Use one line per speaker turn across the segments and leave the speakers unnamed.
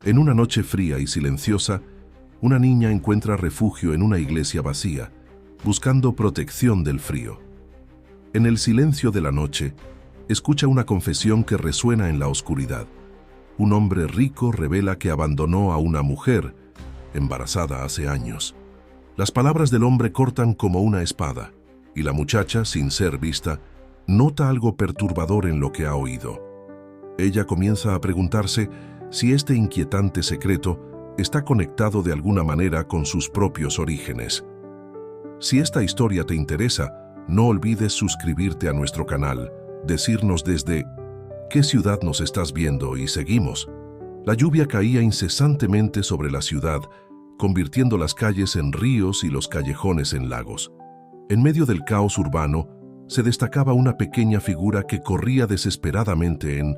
En una noche fría y silenciosa, una niña encuentra refugio en una iglesia vacía, buscando protección del frío. En el silencio de la noche, escucha una confesión que resuena en la oscuridad. Un hombre rico revela que abandonó a una mujer, embarazada hace años. Las palabras del hombre cortan como una espada, y la muchacha, sin ser vista, nota algo perturbador en lo que ha oído. Ella comienza a preguntarse si este inquietante secreto está conectado de alguna manera con sus propios orígenes. Si esta historia te interesa, no olvides suscribirte a nuestro canal, decirnos desde qué ciudad nos estás viendo y seguimos. La lluvia caía incesantemente sobre la ciudad, convirtiendo las calles en ríos y los callejones en lagos. En medio del caos urbano, se destacaba una pequeña figura que corría desesperadamente en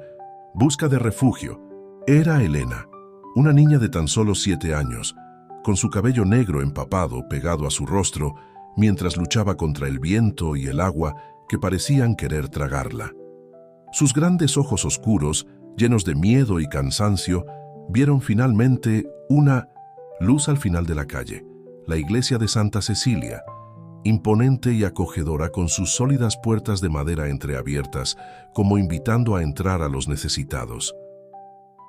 busca de refugio. Era Elena, una niña de tan solo 7 años, con su cabello negro empapado pegado a su rostro, mientras luchaba contra el viento y el agua que parecían querer tragarla. Sus grandes ojos oscuros, llenos de miedo y cansancio, vieron finalmente una luz al final de la calle, la iglesia de Santa Cecilia, imponente y acogedora con sus sólidas puertas de madera entreabiertas, como invitando a entrar a los necesitados.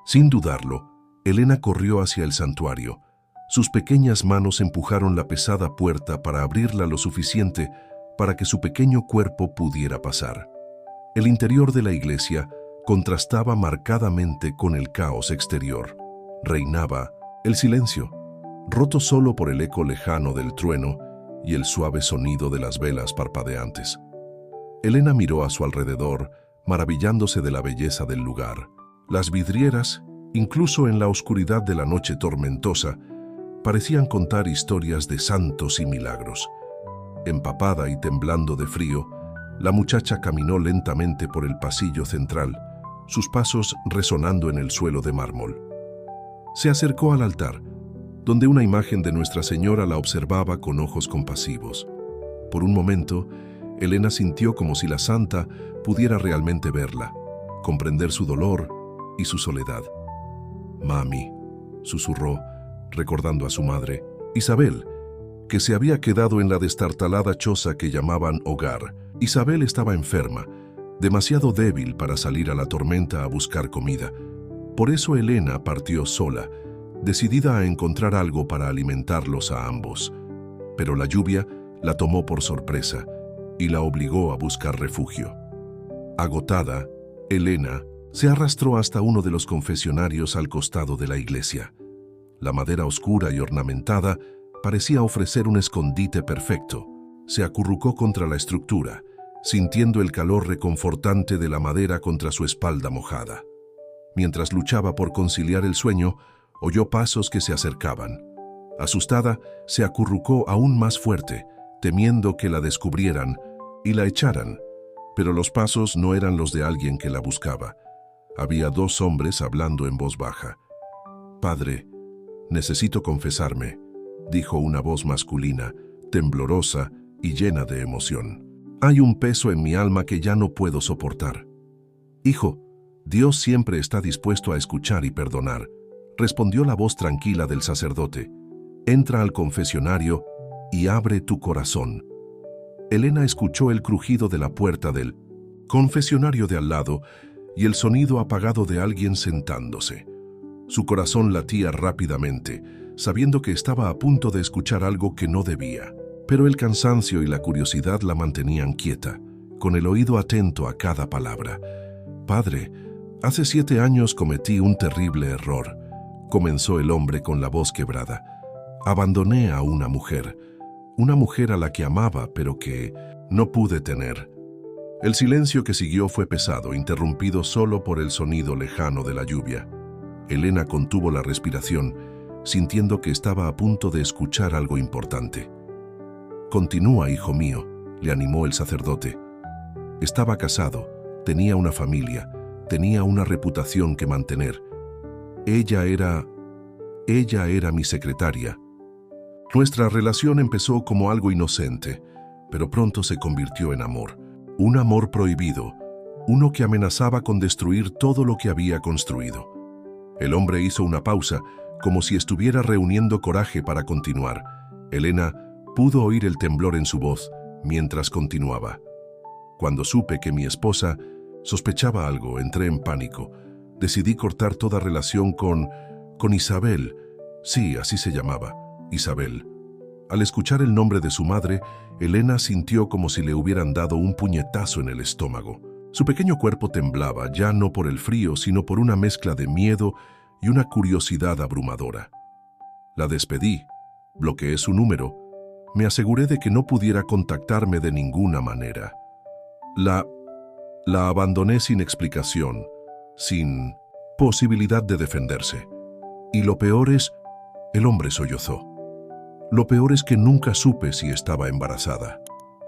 Sin dudarlo, Elena corrió hacia el santuario. Sus pequeñas manos empujaron la pesada puerta para abrirla lo suficiente para que su pequeño cuerpo pudiera pasar. El interior de la iglesia contrastaba marcadamente con el caos exterior. Reinaba el silencio, roto solo por el eco lejano del trueno y el suave sonido de las velas parpadeantes. Elena miró a su alrededor, maravillándose de la belleza del lugar. Las vidrieras, incluso en la oscuridad de la noche tormentosa, parecían contar historias de santos y milagros. Empapada y temblando de frío, la muchacha caminó lentamente por el pasillo central, sus pasos resonando en el suelo de mármol. Se acercó al altar, donde una imagen de Nuestra Señora la observaba con ojos compasivos. Por un momento, Elena sintió como si la santa pudiera realmente verla, comprender su dolor y su soledad. «Mami», susurró, recordando a su madre, Isabel, que se había quedado en la destartalada choza que llamaban hogar. Isabel estaba enferma, demasiado débil para salir a la tormenta a buscar comida. Por eso Elena partió sola, decidida a encontrar algo para alimentarlos a ambos. Pero la lluvia la tomó por sorpresa y la obligó a buscar refugio. Agotada, Elena se arrastró hasta uno de los confesionarios al costado de la iglesia. La madera oscura y ornamentada parecía ofrecer un escondite perfecto. Se acurrucó contra la estructura, sintiendo el calor reconfortante de la madera contra su espalda mojada. Mientras luchaba por conciliar el sueño, oyó pasos que se acercaban. Asustada, se acurrucó aún más fuerte, temiendo que la descubrieran y la echaran. Pero los pasos no eran los de alguien que la buscaba. Había 2 hombres hablando en voz baja. «Padre, necesito confesarme», dijo una voz masculina, temblorosa y llena de emoción. «Hay un peso en mi alma que ya no puedo soportar». «Hijo, Dios siempre está dispuesto a escuchar y perdonar», respondió la voz tranquila del sacerdote. «Entra al confesionario y abre tu corazón». Elena escuchó el crujido de la puerta del confesionario de al lado y el sonido apagado de alguien sentándose. Su corazón latía rápidamente, sabiendo que estaba a punto de escuchar algo que no debía. Pero el cansancio y la curiosidad la mantenían quieta, con el oído atento a cada palabra. «Padre, hace 7 años cometí un terrible error», comenzó el hombre con la voz quebrada. «Abandoné a una mujer a la que amaba, pero que no pude tener». El silencio que siguió fue pesado, interrumpido solo por el sonido lejano de la lluvia. Elena contuvo la respiración, sintiendo que estaba a punto de escuchar algo importante. «Continúa, hijo mío», le animó el sacerdote. «Estaba casado, tenía una familia, tenía una reputación que mantener. Ella era mi secretaria. Nuestra relación empezó como algo inocente, pero pronto se convirtió en amor. Un amor prohibido, uno que amenazaba con destruir todo lo que había construido. El hombre hizo una pausa, como si estuviera reuniendo coraje para continuar. Elena pudo oír el temblor en su voz mientras continuaba. Cuando supe que mi esposa sospechaba algo, entré en pánico. Decidí cortar toda relación con Isabel. Sí, así se llamaba, Isabel. Al escuchar el nombre de su madre, Elena sintió como si le hubieran dado un puñetazo en el estómago. Su pequeño cuerpo temblaba, ya no por el frío, sino por una mezcla de miedo y una curiosidad abrumadora. La despedí, bloqueé su número, me aseguré de que no pudiera contactarme de ninguna manera. La abandoné sin explicación, sin posibilidad de defenderse. Y lo peor es, el hombre sollozó. Lo peor es que nunca supe si estaba embarazada.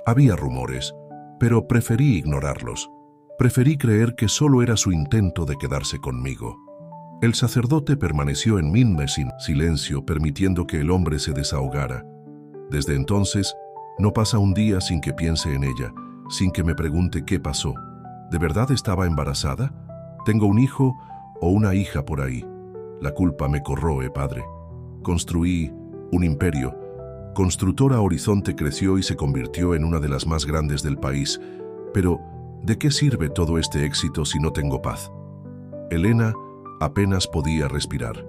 Había rumores, pero preferí ignorarlos. Preferí creer que solo era su intento de quedarse conmigo. El sacerdote permaneció en silencio, permitiendo que el hombre se desahogara. Desde entonces, no pasa un día sin que piense en ella, sin que me pregunte qué pasó. ¿De verdad estaba embarazada? ¿Tengo un hijo o una hija por ahí? La culpa me corroe, padre. Construí un imperio. Constructora Horizonte creció y se convirtió en una de las más grandes del país. Pero, ¿de qué sirve todo este éxito si no tengo paz? Elena apenas podía respirar.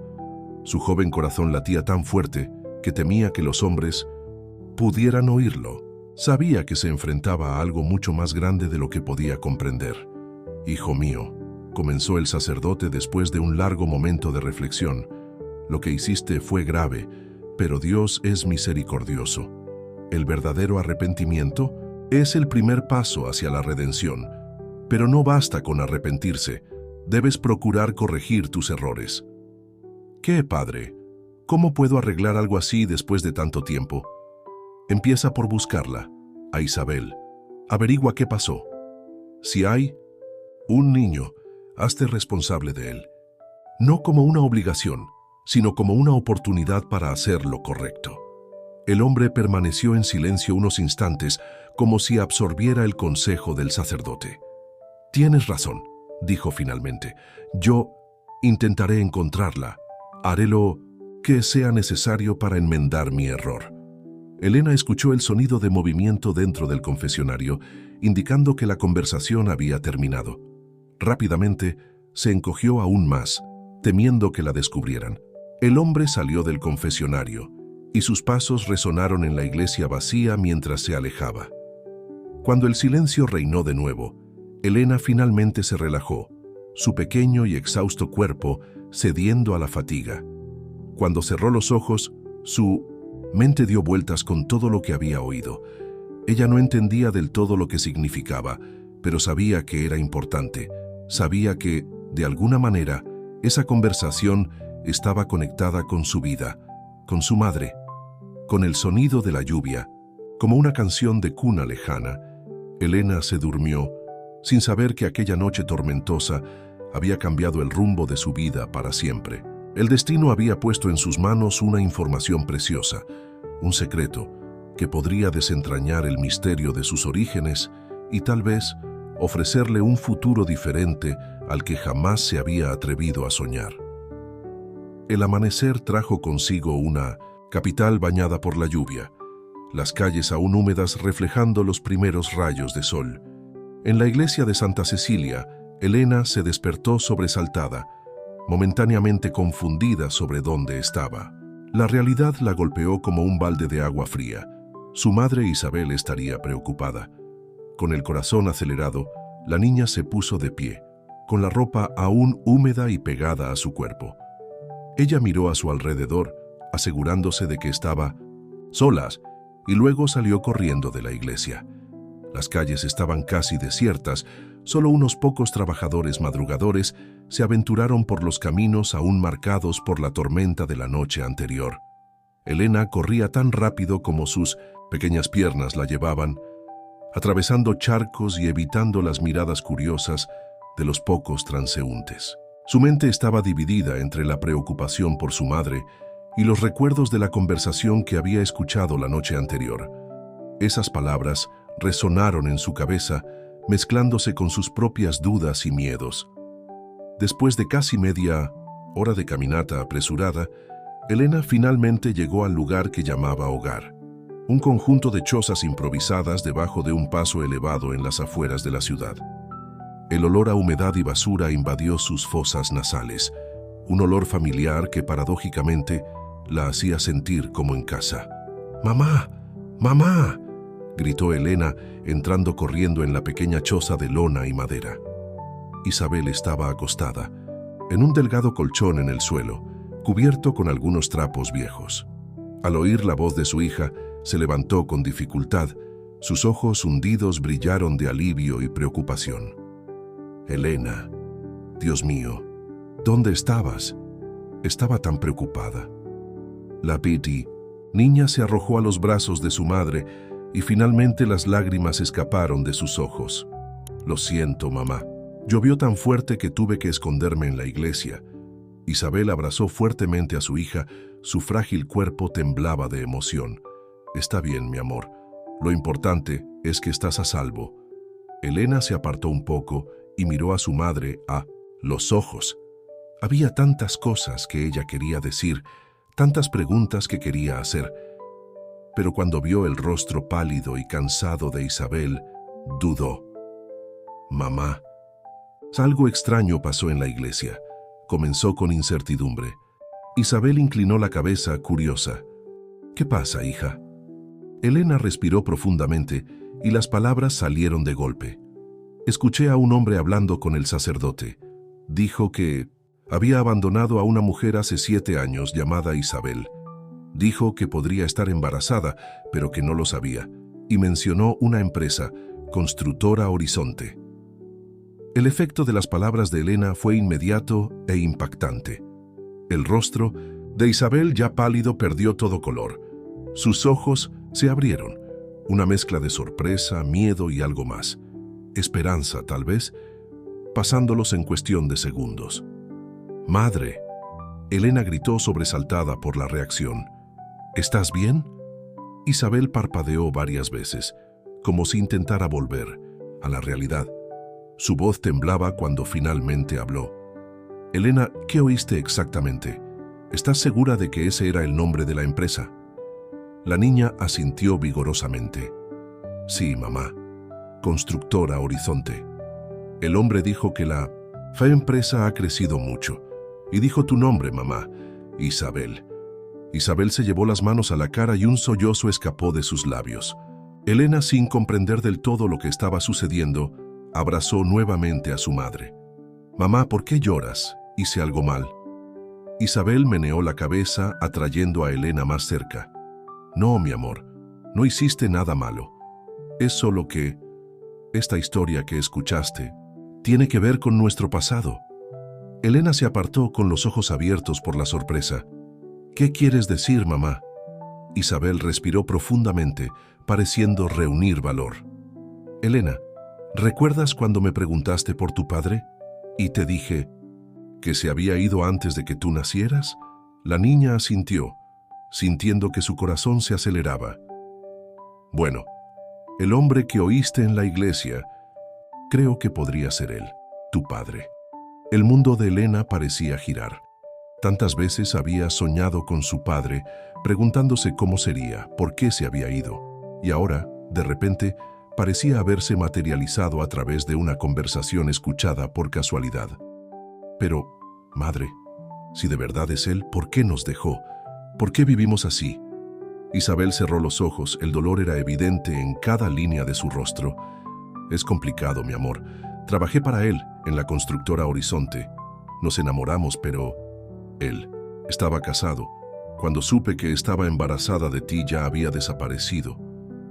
Su joven corazón latía tan fuerte que temía que los hombres pudieran oírlo. Sabía que se enfrentaba a algo mucho más grande de lo que podía comprender. «Hijo mío», comenzó el sacerdote después de un largo momento de reflexión, «lo que hiciste fue grave, pero Dios es misericordioso. El verdadero arrepentimiento es el primer paso hacia la redención, pero no basta con arrepentirse, debes procurar corregir tus errores». «¿Qué, padre? ¿Cómo puedo arreglar algo así después de tanto tiempo?» «Empieza por buscarla, a Isabel. Averigua qué pasó. Si hay un niño, hazte responsable de él. No como una obligación, sino como una oportunidad para hacer lo correcto». El hombre permaneció en silencio unos instantes, como si absorbiera el consejo del sacerdote. «Tienes razón», dijo finalmente. «Yo intentaré encontrarla. Haré lo que sea necesario para enmendar mi error». Elena escuchó el sonido de movimiento dentro del confesionario, indicando que la conversación había terminado. Rápidamente, se encogió aún más, temiendo que la descubrieran. El hombre salió del confesionario, y sus pasos resonaron en la iglesia vacía mientras se alejaba. Cuando el silencio reinó de nuevo, Elena finalmente se relajó, su pequeño y exhausto cuerpo cediendo a la fatiga. Cuando cerró los ojos, su mente dio vueltas con todo lo que había oído. Ella no entendía del todo lo que significaba, pero sabía que era importante. Sabía que, de alguna manera, esa conversación estaba conectada con su vida, con su madre, con el sonido de la lluvia, como una canción de cuna lejana. Elena se durmió, sin saber que aquella noche tormentosa había cambiado el rumbo de su vida para siempre. El destino había puesto en sus manos una información preciosa, un secreto que podría desentrañar el misterio de sus orígenes y tal vez ofrecerle un futuro diferente al que jamás se había atrevido a soñar. El amanecer trajo consigo una capital bañada por la lluvia, las calles aún húmedas reflejando los primeros rayos de sol. En la iglesia de Santa Cecilia, Elena se despertó sobresaltada, momentáneamente confundida sobre dónde estaba. La realidad la golpeó como un balde de agua fría. Su madre Isabel estaría preocupada. Con el corazón acelerado, la niña se puso de pie, con la ropa aún húmeda y pegada a su cuerpo. Ella miró a su alrededor, asegurándose de que estaba solas, y luego salió corriendo de la iglesia. Las calles estaban casi desiertas, solo unos pocos trabajadores madrugadores se aventuraron por los caminos aún marcados por la tormenta de la noche anterior. Elena corría tan rápido como sus pequeñas piernas la llevaban, atravesando charcos y evitando las miradas curiosas de los pocos transeúntes. Su mente estaba dividida entre la preocupación por su madre y los recuerdos de la conversación que había escuchado la noche anterior. Esas palabras resonaron en su cabeza, mezclándose con sus propias dudas y miedos. Después de casi media hora de caminata apresurada, Elena finalmente llegó al lugar que llamaba hogar, un conjunto de chozas improvisadas debajo de un paso elevado en las afueras de la ciudad. El olor a humedad y basura invadió sus fosas nasales, un olor familiar que paradójicamente la hacía sentir como en casa. ¡Mamá! ¡Mamá!, gritó Elena, entrando corriendo en la pequeña choza de lona y madera. Isabel estaba acostada, en un delgado colchón en el suelo, cubierto con algunos trapos viejos. Al oír la voz de su hija, se levantó con dificultad. Sus ojos hundidos brillaron de alivio y preocupación. Elena, Dios mío, ¿dónde estabas? Estaba tan preocupada. La Piti, niña, se arrojó a los brazos de su madre y finalmente las lágrimas escaparon de sus ojos. Lo siento, mamá. Llovió tan fuerte que tuve que esconderme en la iglesia. Isabel abrazó fuertemente a su hija, su frágil cuerpo temblaba de emoción. Está bien, mi amor. Lo importante es que estás a salvo. Elena se apartó un poco y miró a su madre a los ojos. Había tantas cosas que ella quería decir, tantas preguntas que quería hacer. Pero cuando vio el rostro pálido y cansado de Isabel, dudó. Mamá. Algo extraño pasó en la iglesia. Comenzó con incertidumbre. Isabel inclinó la cabeza, curiosa. ¿Qué pasa, hija? Elena respiró profundamente y las palabras salieron de golpe. Escuché a un hombre hablando con el sacerdote. Dijo que había abandonado a una mujer hace 7 años llamada Isabel. Dijo que podría estar embarazada, pero que no lo sabía, y mencionó una empresa, Constructora Horizonte. El efecto de las palabras de Elena fue inmediato e impactante. El rostro de Isabel, ya pálido, perdió todo color. Sus ojos se abrieron, una mezcla de sorpresa, miedo y algo más. Esperanza, tal vez, pasándolos en cuestión de segundos. «Madre», Elena gritó sobresaltada por la reacción. «¿Estás bien?» Isabel parpadeó varias veces, como si intentara volver a la realidad. Su voz temblaba cuando finalmente habló. «Elena, ¿qué oíste exactamente? ¿Estás segura de que ese era el nombre de la empresa?» La niña asintió vigorosamente. «Sí, mamá. Constructora Horizonte. El hombre dijo que la empresa ha crecido mucho. Y dijo tu nombre, mamá, Isabel». Isabel se llevó las manos a la cara y un sollozo escapó de sus labios. Elena, sin comprender del todo lo que estaba sucediendo, abrazó nuevamente a su madre. «Mamá, ¿por qué lloras? ¿Hice algo mal?» Isabel meneó la cabeza, atrayendo a Elena más cerca. «No, mi amor, no hiciste nada malo. Es solo que esta historia que escuchaste tiene que ver con nuestro pasado». Elena se apartó con los ojos abiertos por la sorpresa. «¿Qué quieres decir, mamá?» Isabel respiró profundamente, pareciendo reunir valor. «Elena, ¿recuerdas cuando me preguntaste por tu padre? Y te dije que se había ido antes de que tú nacieras?» La niña asintió, sintiendo que su corazón se aceleraba. «Bueno, el hombre que oíste en la iglesia, creo que podría ser él, tu padre». El mundo de Elena parecía girar. Tantas veces había soñado con su padre, preguntándose cómo sería, por qué se había ido. Y ahora, de repente, parecía haberse materializado a través de una conversación escuchada por casualidad. Pero, madre, si de verdad es él, ¿por qué nos dejó? ¿Por qué vivimos así? Isabel cerró los ojos, el dolor era evidente en cada línea de su rostro. «Es complicado, mi amor. Trabajé para él, en la Constructora Horizonte. Nos enamoramos, pero él estaba casado. Cuando supe que estaba embarazada de ti, ya había desaparecido.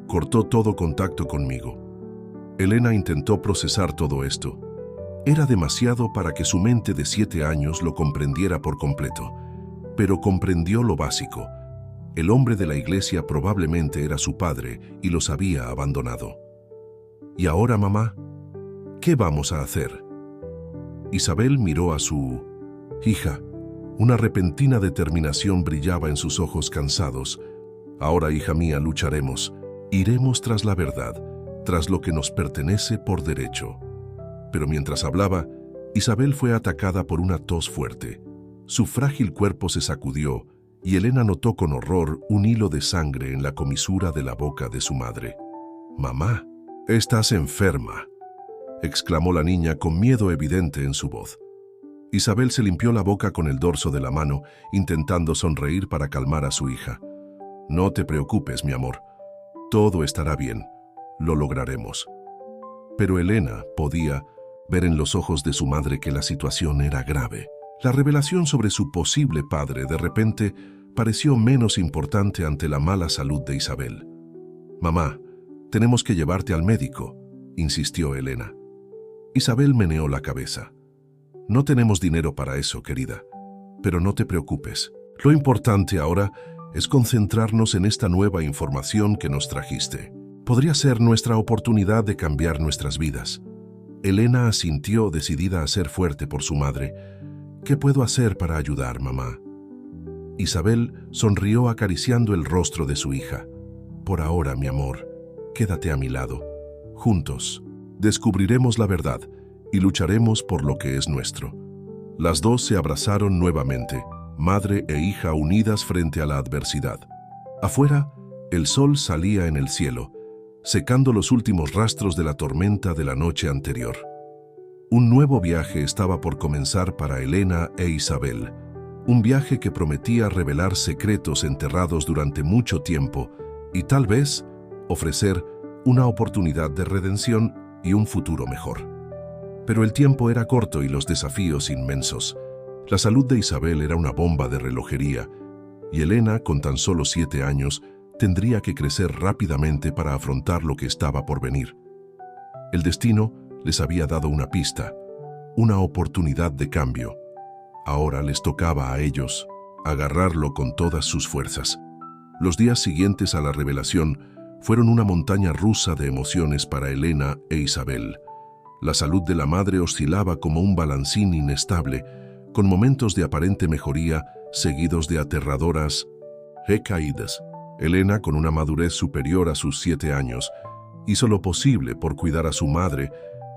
Cortó todo contacto conmigo». Elena intentó procesar todo esto. Era demasiado para que su mente de 7 años lo comprendiera por completo, pero comprendió lo básico. El hombre de la iglesia probablemente era su padre y los había abandonado. «¿Y ahora, mamá? ¿Qué vamos a hacer?» Isabel miró a su hija. Una repentina determinación brillaba en sus ojos cansados. «Ahora, hija mía, lucharemos. Iremos tras la verdad, tras lo que nos pertenece por derecho». Pero mientras hablaba, Isabel fue atacada por una tos fuerte. Su frágil cuerpo se sacudió y Elena notó con horror un hilo de sangre en la comisura de la boca de su madre. «Mamá, estás enferma», exclamó la niña con miedo evidente en su voz. Isabel se limpió la boca con el dorso de la mano, intentando sonreír para calmar a su hija. «No te preocupes, mi amor. Todo estará bien. Lo lograremos». Pero Elena podía ver en los ojos de su madre que la situación era grave. La revelación sobre su posible padre de repente pareció menos importante ante la mala salud de Isabel. «Mamá, tenemos que llevarte al médico», insistió Elena. Isabel meneó la cabeza. «No tenemos dinero para eso, querida. Pero no te preocupes. Lo importante ahora es concentrarnos en esta nueva información que nos trajiste. Podría ser nuestra oportunidad de cambiar nuestras vidas». Elena asintió, decidida a ser fuerte por su madre. «¿Qué puedo hacer para ayudar, mamá?». Isabel sonrió acariciando el rostro de su hija. «Por ahora, mi amor, quédate a mi lado. Juntos descubriremos la verdad y lucharemos por lo que es nuestro». Las dos se abrazaron nuevamente, madre e hija unidas frente a la adversidad. Afuera, el sol salía en el cielo, secando los últimos rastros de la tormenta de la noche anterior. Un nuevo viaje estaba por comenzar para Elena e Isabel, un viaje que prometía revelar secretos enterrados durante mucho tiempo y tal vez ofrecer una oportunidad de redención y un futuro mejor. Pero el tiempo era corto y los desafíos inmensos. La salud de Isabel era una bomba de relojería y Elena, con tan solo 7 años, tendría que crecer rápidamente para afrontar lo que estaba por venir. El destino les había dado una pista, una oportunidad de cambio. Ahora les tocaba a ellos agarrarlo con todas sus fuerzas. Los días siguientes a la revelación fueron una montaña rusa de emociones para Elena e Isabel. La salud de la madre oscilaba como un balancín inestable, con momentos de aparente mejoría seguidos de aterradoras recaídas. Elena, con una madurez superior a sus 7 años, hizo lo posible por cuidar a su madre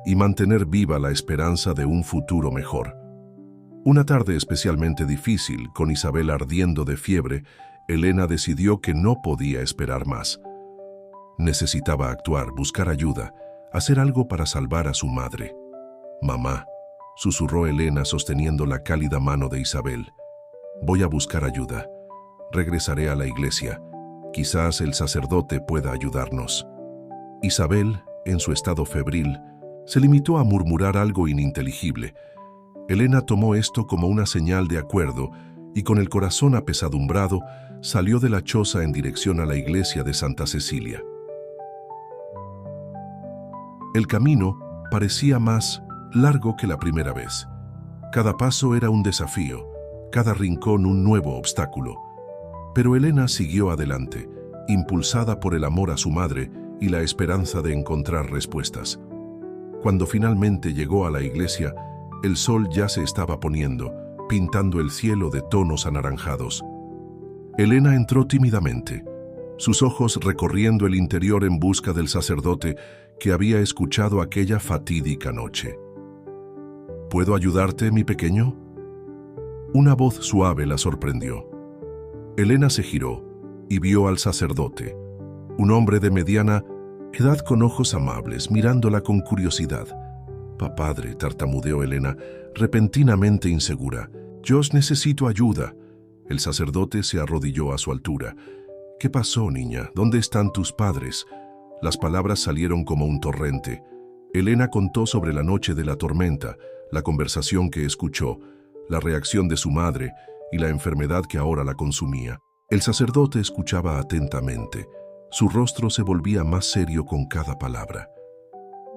y mantener viva la esperanza de un futuro mejor. Una tarde especialmente difícil, con Isabel ardiendo de fiebre, Elena decidió que no podía esperar más. Necesitaba actuar, buscar ayuda, hacer algo para salvar a su madre. «Mamá», susurró Elena sosteniendo la cálida mano de Isabel. «Voy a buscar ayuda. Regresaré a la iglesia. Quizás el sacerdote pueda ayudarnos». Isabel, en su estado febril, se limitó a murmurar algo ininteligible. Elena tomó esto como una señal de acuerdo y con el corazón apesadumbrado salió de la choza en dirección a la iglesia de Santa Cecilia. El camino parecía más largo que la primera vez. Cada paso era un desafío, cada rincón un nuevo obstáculo. Pero Elena siguió adelante, impulsada por el amor a su madre y la esperanza de encontrar respuestas. Cuando finalmente llegó a la iglesia, el sol ya se estaba poniendo, pintando el cielo de tonos anaranjados. Elena entró tímidamente, sus ojos recorriendo el interior en busca del sacerdote que había escuchado aquella fatídica noche. «¿Puedo ayudarte, mi pequeño?». Una voz suave la sorprendió. Elena se giró y vio al sacerdote, un hombre de mediana edad con ojos amables, mirándola con curiosidad. «Padre», tartamudeó Elena, repentinamente insegura. «Yo necesito ayuda». El sacerdote se arrodilló a su altura. «¿Qué pasó, niña? ¿Dónde están tus padres?». Las palabras salieron como un torrente. Elena contó sobre la noche de la tormenta, la conversación que escuchó, la reacción de su madre y la enfermedad que ahora la consumía. El sacerdote escuchaba atentamente. Su rostro se volvía más serio con cada palabra.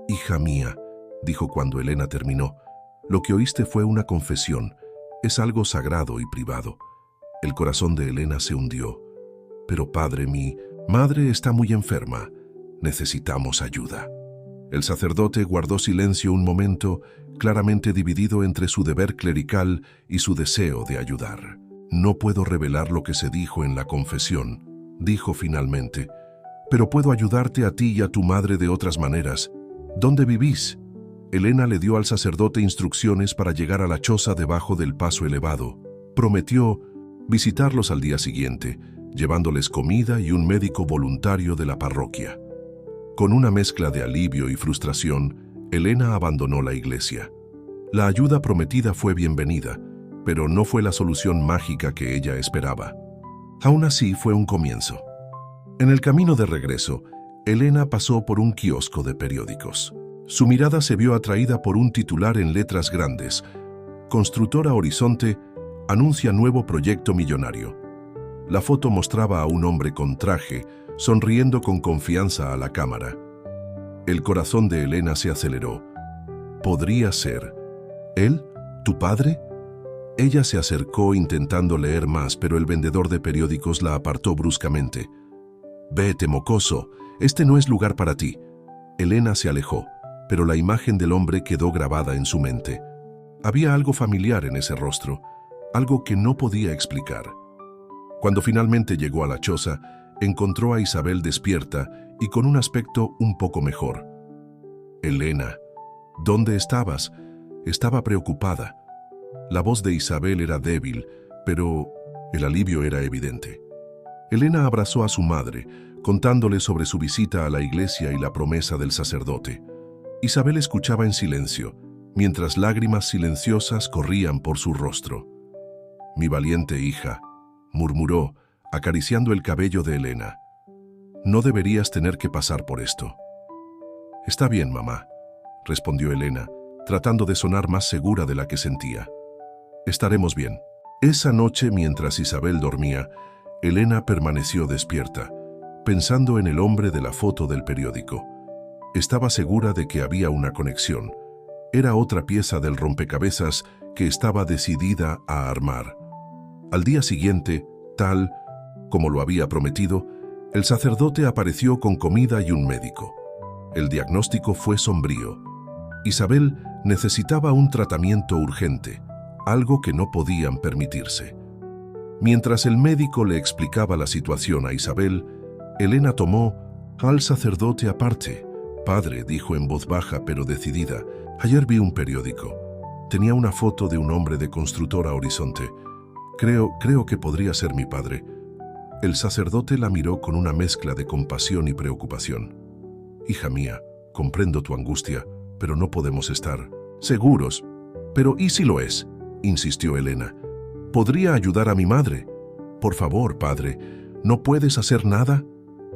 «Hija mía», dijo cuando Elena terminó, «lo que oíste fue una confesión. Es algo sagrado y privado». El corazón de Elena se hundió. «Pero padre, mi madre está muy enferma. Necesitamos ayuda». El sacerdote guardó silencio un momento, claramente dividido entre su deber clerical y su deseo de ayudar. «No puedo revelar lo que se dijo en la confesión», dijo finalmente, «pero puedo ayudarte a ti y a tu madre de otras maneras. ¿Dónde vivís?». Elena le dio al sacerdote instrucciones para llegar a la choza debajo del paso elevado. prometió visitarlos al día siguiente, llevándoles comida y un médico voluntario de la parroquia. Con una mezcla de alivio y frustración, Elena abandonó la iglesia. La ayuda prometida fue bienvenida, pero no fue la solución mágica que ella esperaba. Aún así, fue un comienzo. En el camino de regreso, Elena pasó por un kiosco de periódicos. Su mirada se vio atraída por un titular en letras grandes: Constructora Horizonte anuncia nuevo proyecto millonario. La foto mostraba a un hombre con traje, sonriendo con confianza a la cámara. El corazón de Elena se aceleró. ¿Podría ser él, tu padre? Ella se acercó intentando leer más, pero el vendedor de periódicos la apartó bruscamente. «Vete, mocoso, este no es lugar para ti». Elena se alejó, pero la imagen del hombre quedó grabada en su mente. Había algo familiar en ese rostro, algo que no podía explicar. Cuando finalmente llegó a la choza, encontró a Isabel despierta y con un aspecto un poco mejor. «Elena, ¿dónde estabas?». Estaba preocupada. La voz de Isabel era débil, pero el alivio era evidente. Elena abrazó a su madre, contándole sobre su visita a la iglesia y la promesa del sacerdote. Isabel escuchaba en silencio, mientras lágrimas silenciosas corrían por su rostro. «Mi valiente hija», murmuró, acariciando el cabello de Elena. «No deberías tener que pasar por esto». «Está bien, mamá», respondió Elena, tratando de sonar más segura de la que sentía. «Estaremos bien». Esa noche, mientras Isabel dormía, Elena permaneció despierta, pensando en el hombre de la foto del periódico. Estaba segura de que había una conexión. Era otra pieza del rompecabezas que estaba decidida a armar. Al día siguiente, tal como lo había prometido, el sacerdote apareció con comida y un médico. El diagnóstico fue sombrío. Isabel necesitaba un tratamiento urgente, algo que no podían permitirse. Mientras el médico le explicaba la situación a Isabel, Elena tomó al sacerdote aparte. «Padre», dijo en voz baja pero decidida, «ayer vi un periódico. Tenía una foto de un hombre de Constructora Horizonte. Creo que podría ser mi padre». El sacerdote la miró con una mezcla de compasión y preocupación. «Hija mía, comprendo tu angustia, pero no podemos estar seguros». «Pero ¿y si lo es?», insistió Elena. «Podría ayudar a mi madre». «Por favor, padre, ¿no puedes hacer nada?».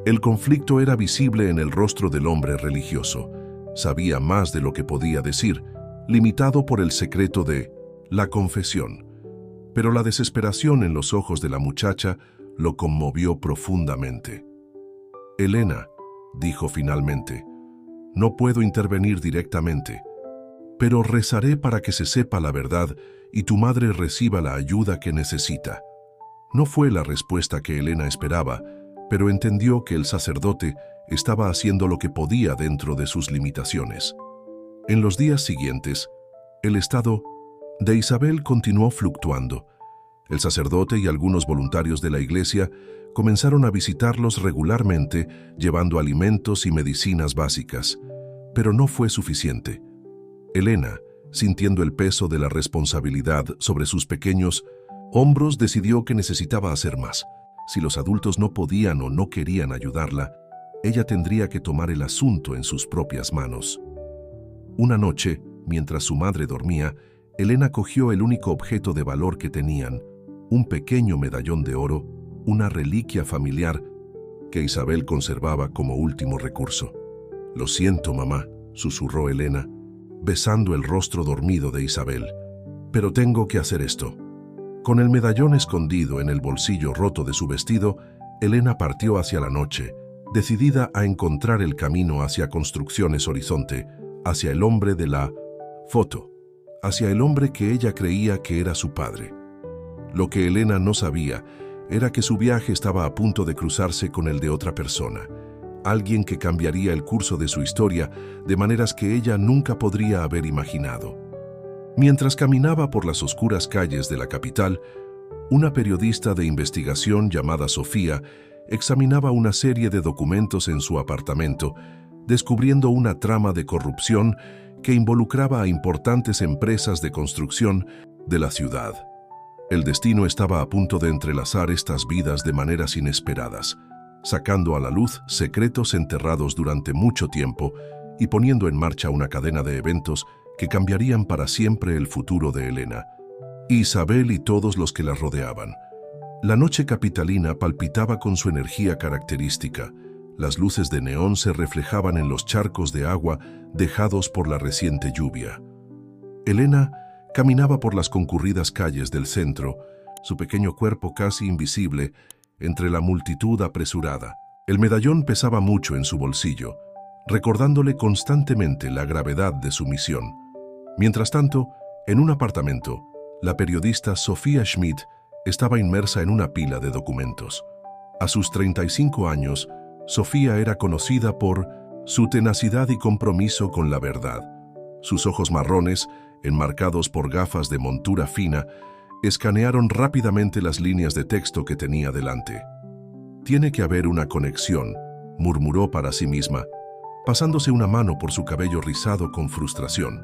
El conflicto era visible en el rostro del hombre religioso. Sabía más de lo que podía decir, limitado por el secreto de la confesión. Pero la desesperación en los ojos de la muchacha lo conmovió profundamente. «Elena», dijo finalmente, «no puedo intervenir directamente, pero rezaré para que se sepa la verdad y tu madre reciba la ayuda que necesita». No fue la respuesta que Elena esperaba, pero entendió que el sacerdote estaba haciendo lo que podía dentro de sus limitaciones. En los días siguientes, el estado de Isabel continuó fluctuando. El sacerdote y algunos voluntarios de la iglesia comenzaron a visitarlos regularmente, llevando alimentos y medicinas básicas, pero no fue suficiente. Elena, sintiendo el peso de la responsabilidad sobre sus pequeños hombros, decidió que necesitaba hacer más. Si los adultos no podían o no querían ayudarla, ella tendría que tomar el asunto en sus propias manos. Una noche, mientras su madre dormía, Elena cogió el único objeto de valor que tenían, un pequeño medallón de oro, una reliquia familiar que Isabel conservaba como último recurso. «Lo siento, mamá», susurró Elena, besando el rostro dormido de Isabel, «pero tengo que hacer esto». Con el medallón escondido en el bolsillo roto de su vestido, Elena partió hacia la noche, decidida a encontrar el camino hacia Construcciones Horizonte, hacia el hombre de la foto, hacia el hombre que ella creía que era su padre. Lo que Elena no sabía era que su viaje estaba a punto de cruzarse con el de otra persona, alguien que cambiaría el curso de su historia de maneras que ella nunca podría haber imaginado. Mientras caminaba por las oscuras calles de la capital, una periodista de investigación llamada Sofía examinaba una serie de documentos en su apartamento, descubriendo una trama de corrupción que involucraba a importantes empresas de construcción de la ciudad. El destino estaba a punto de entrelazar estas vidas de maneras inesperadas, sacando a la luz secretos enterrados durante mucho tiempo y poniendo en marcha una cadena de eventos que cambiarían para siempre el futuro de Elena, Isabel y todos los que la rodeaban. La noche capitalina palpitaba con su energía característica. Las luces de neón se reflejaban en los charcos de agua dejados por la reciente lluvia. Elena caminaba por las concurridas calles del centro, su pequeño cuerpo casi invisible entre la multitud apresurada. El medallón pesaba mucho en su bolsillo, recordándole constantemente la gravedad de su misión. Mientras tanto, en un apartamento, la periodista Sofía Schmidt estaba inmersa en una pila de documentos. A sus 35 años, Sofía era conocida por su tenacidad y compromiso con la verdad. Sus ojos marrones, enmarcados por gafas de montura fina, escanearon rápidamente las líneas de texto que tenía delante. «Tiene que haber una conexión», murmuró para sí misma, pasándose una mano por su cabello rizado con frustración.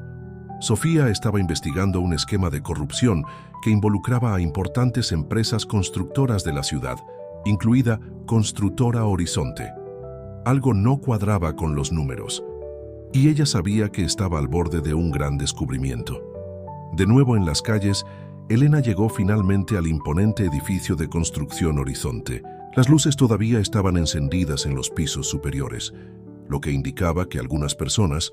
Sofía estaba investigando un esquema de corrupción que involucraba a importantes empresas constructoras de la ciudad, incluida Constructora Horizonte. Algo no cuadraba con los números, y ella sabía que estaba al borde de un gran descubrimiento. De nuevo en las calles, Elena llegó finalmente al imponente edificio de Construcción Horizonte. Las luces todavía estaban encendidas en los pisos superiores, lo que indicaba que algunas personas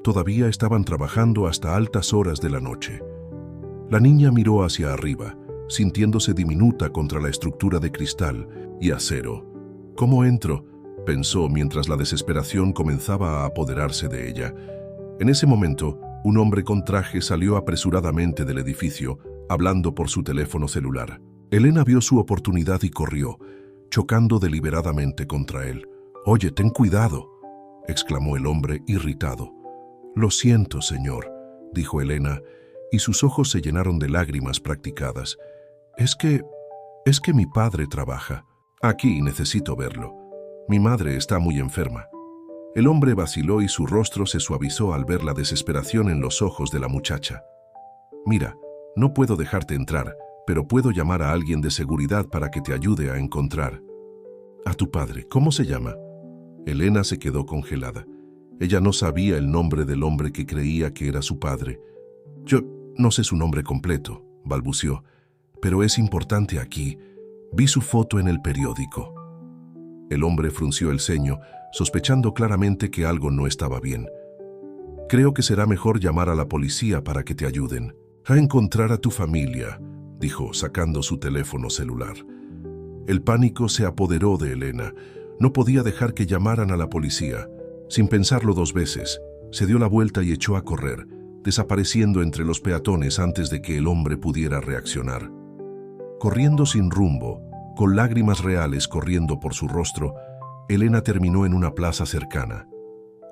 todavía estaban trabajando hasta altas horas de la noche. La niña miró hacia arriba, sintiéndose diminuta contra la estructura de cristal y acero. «¿Cómo entro?», pensó mientras la desesperación comenzaba a apoderarse de ella. En ese momento, un hombre con traje salió apresuradamente del edificio, hablando por su teléfono celular. Elena vio su oportunidad y corrió, chocando deliberadamente contra él. «Oye, ten cuidado», exclamó el hombre irritado. «Lo siento, señor», dijo Elena, y sus ojos se llenaron de lágrimas practicadas. Es que mi padre trabaja. Aquí necesito verlo. Mi madre está muy enferma». El hombre vaciló y su rostro se suavizó al ver la desesperación en los ojos de la muchacha. «Mira, no puedo dejarte entrar, pero puedo llamar a alguien de seguridad para que te ayude a encontrar a tu padre. ¿Cómo se llama?». Elena se quedó congelada. Ella no sabía el nombre del hombre que creía que era su padre. «Yo no sé su nombre completo», balbuceó, «pero es importante aquí. Vi su foto en el periódico». El hombre frunció el ceño, sospechando claramente que algo no estaba bien. «Creo que será mejor llamar a la policía para que te ayuden a encontrar a tu familia», dijo, sacando su teléfono celular. El pánico se apoderó de Elena. No podía dejar que llamaran a la policía. Sin pensarlo dos veces, se dio la vuelta y echó a correr, desapareciendo entre los peatones antes de que el hombre pudiera reaccionar. Corriendo sin rumbo, con lágrimas reales corriendo por su rostro, Elena terminó en una plaza cercana.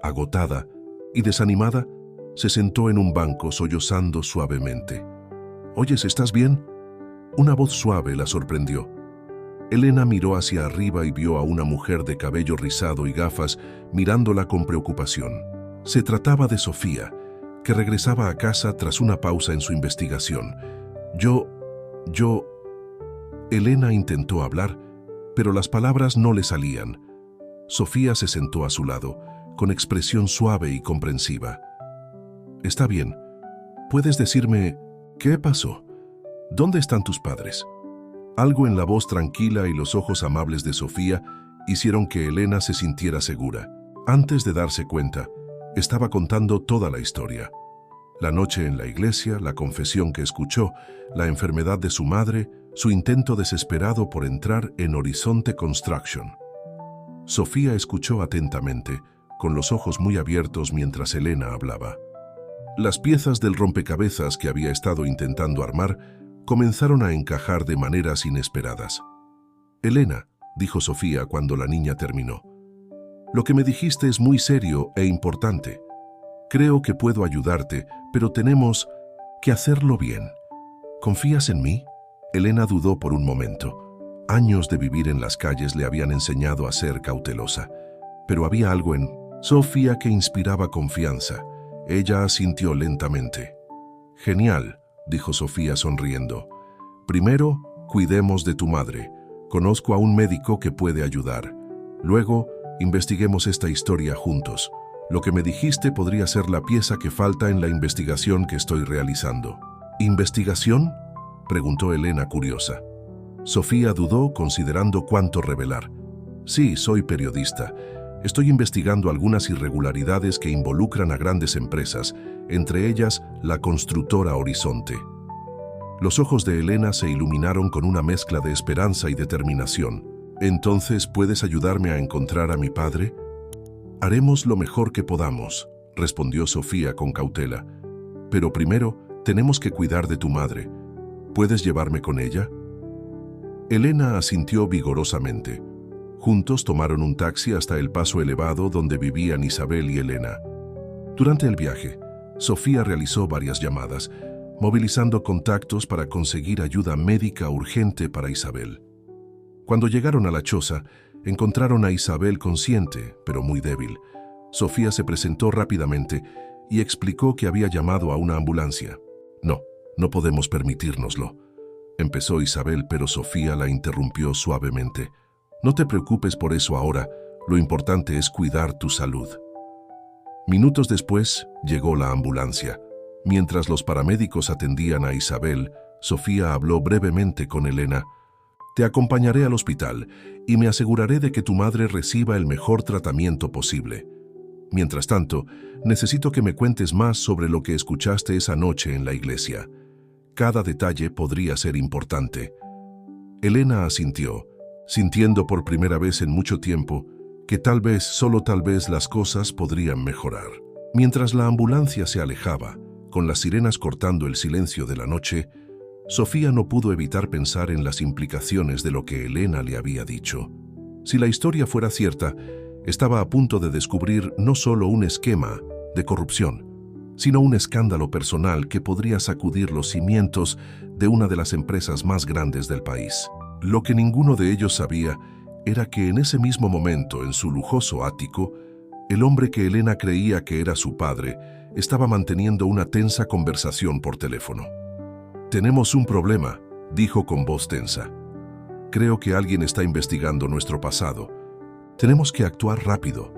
Agotada y desanimada, se sentó en un banco sollozando suavemente. «Oyes, ¿estás bien?». Una voz suave la sorprendió. Elena miró hacia arriba y vio a una mujer de cabello rizado y gafas mirándola con preocupación. Se trataba de Sofía, que regresaba a casa tras una pausa en su investigación. Yo... Elena intentó hablar, pero las palabras no le salían. Sofía se sentó a su lado, con expresión suave y comprensiva. «Está bien. ¿Puedes decirme qué pasó? ¿Dónde están tus padres?». Algo en la voz tranquila y los ojos amables de Sofía hicieron que Elena se sintiera segura. Antes de darse cuenta, estaba contando toda la historia. La noche en la iglesia, la confesión que escuchó, la enfermedad de su madre, su intento desesperado por entrar en Horizonte Construction. Sofía escuchó atentamente, con los ojos muy abiertos mientras Elena hablaba. Las piezas del rompecabezas que había estado intentando armar comenzaron a encajar de maneras inesperadas. «Elena», dijo Sofía cuando la niña terminó, «lo que me dijiste es muy serio e importante. Creo que puedo ayudarte, pero tenemos que hacerlo bien. ¿Confías en mí?». Elena dudó por un momento. Años de vivir en las calles le habían enseñado a ser cautelosa, pero había algo en Sofía que inspiraba confianza. Ella asintió lentamente. «Genial», dijo Sofía sonriendo, Primero, cuidemos de tu madre. Conozco a un médico que puede ayudar. Luego, investiguemos esta historia juntos. Lo que me dijiste podría ser la pieza que falta en la investigación que estoy realizando. ¿Investigación?, preguntó Elena curiosa. Sofía dudó, considerando cuánto revelar. Sí, soy periodista. Estoy investigando algunas irregularidades que involucran a grandes empresas, entre ellas la constructora Horizonte. Los ojos de Elena se iluminaron con una mezcla de esperanza y determinación. ¿Entonces puedes ayudarme a encontrar a mi padre? Haremos lo mejor que podamos, respondió Sofía con cautela. Pero primero, tenemos que cuidar de tu madre. ¿Puedes llevarme con ella? Elena asintió vigorosamente. Juntos tomaron un taxi hasta el paso elevado donde vivían Isabel y Elena. Durante el viaje, Sofía realizó varias llamadas, movilizando contactos para conseguir ayuda médica urgente para Isabel. Cuando llegaron a la choza, encontraron a Isabel consciente, pero muy débil. Sofía se presentó rápidamente y explicó que había llamado a una ambulancia. No podemos permitírnoslo, empezó Isabel, pero Sofía la interrumpió suavemente. No te preocupes por eso ahora, lo importante es cuidar tu salud. Minutos después, llegó la ambulancia. Mientras los paramédicos atendían a Isabel, Sofía habló brevemente con Elena. Te acompañaré al hospital y me aseguraré de que tu madre reciba el mejor tratamiento posible. Mientras tanto, necesito que me cuentes más sobre lo que escuchaste esa noche en la iglesia. Cada detalle podría ser importante. Elena asintió, sintiendo por primera vez en mucho tiempo que tal vez, solo tal vez, las cosas podrían mejorar. Mientras la ambulancia se alejaba, con las sirenas cortando el silencio de la noche, Sofía no pudo evitar pensar en las implicaciones de lo que Elena le había dicho. Si la historia fuera cierta, estaba a punto de descubrir no solo un esquema de corrupción, sino un escándalo personal que podría sacudir los cimientos de una de las empresas más grandes del país. Lo que ninguno de ellos sabía era que en ese mismo momento, en su lujoso ático, el hombre que Elena creía que era su padre estaba manteniendo una tensa conversación por teléfono. «Tenemos un problema», dijo con voz tensa. «Creo que alguien está investigando nuestro pasado. Tenemos que actuar rápido».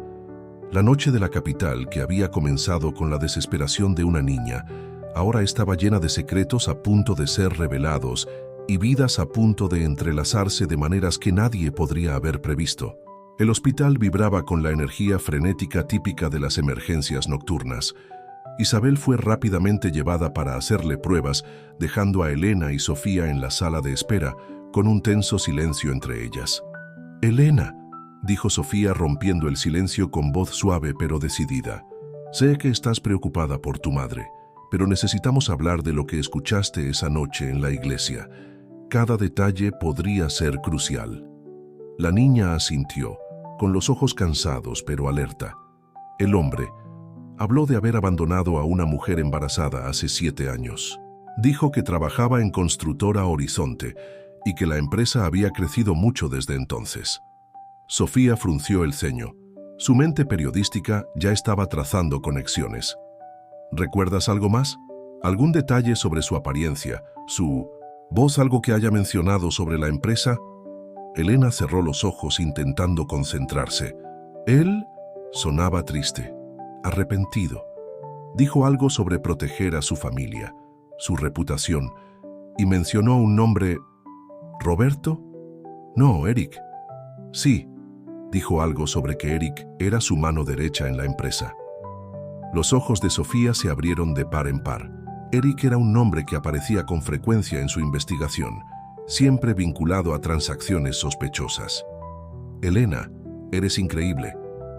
La noche de la capital, que había comenzado con la desesperación de una niña, ahora estaba llena de secretos a punto de ser revelados y vidas a punto de entrelazarse de maneras que nadie podría haber previsto. El hospital vibraba con la energía frenética típica de las emergencias nocturnas. Isabel fue rápidamente llevada para hacerle pruebas, dejando a Elena y Sofía en la sala de espera, con un tenso silencio entre ellas. «Elena», dijo Sofía rompiendo el silencio con voz suave pero decidida. «Sé que estás preocupada por tu madre, pero necesitamos hablar de lo que escuchaste esa noche en la iglesia. Cada detalle podría ser crucial». La niña asintió, con los ojos cansados pero alerta. El hombre habló de haber abandonado a una mujer embarazada hace 7 años. Dijo que trabajaba en Constructora Horizonte y que la empresa había crecido mucho desde entonces. Sofía frunció el ceño. Su mente periodística ya estaba trazando conexiones. ¿Recuerdas algo más? ¿Algún detalle sobre su apariencia, su voz, algo que haya mencionado sobre la empresa? Elena cerró los ojos intentando concentrarse. Él sonaba triste, arrepentido. Dijo algo sobre proteger a su familia, su reputación, y mencionó un nombre. ¿Roberto? No, Eric. Sí, dijo algo sobre que Eric era su mano derecha en la empresa. Los ojos de Sofía se abrieron de par en par. Eric era un nombre que aparecía con frecuencia en su investigación, siempre vinculado a transacciones sospechosas. Elena, eres increíble.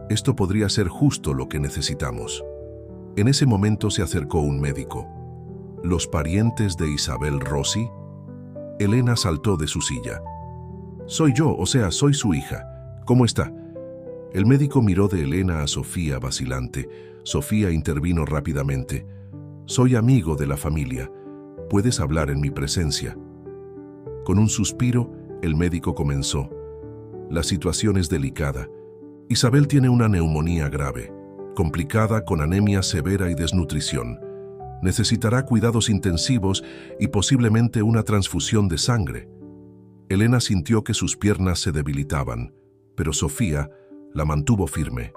Esto podría ser justo lo que necesitamos. En ese momento se acercó un médico. ¿Los parientes de Isabel Rossi? Elena saltó de su silla. Soy yo, soy su hija. ¿Cómo está? El médico miró de Elena a Sofía vacilante. Sofía intervino rápidamente. Soy amigo de la familia. Puedes hablar en mi presencia. Con un suspiro, el médico comenzó. La situación es delicada. Isabel tiene una neumonía grave, complicada con anemia severa y desnutrición. Necesitará cuidados intensivos y posiblemente una transfusión de sangre. Elena sintió que sus piernas se debilitaban, pero Sofía la mantuvo firme.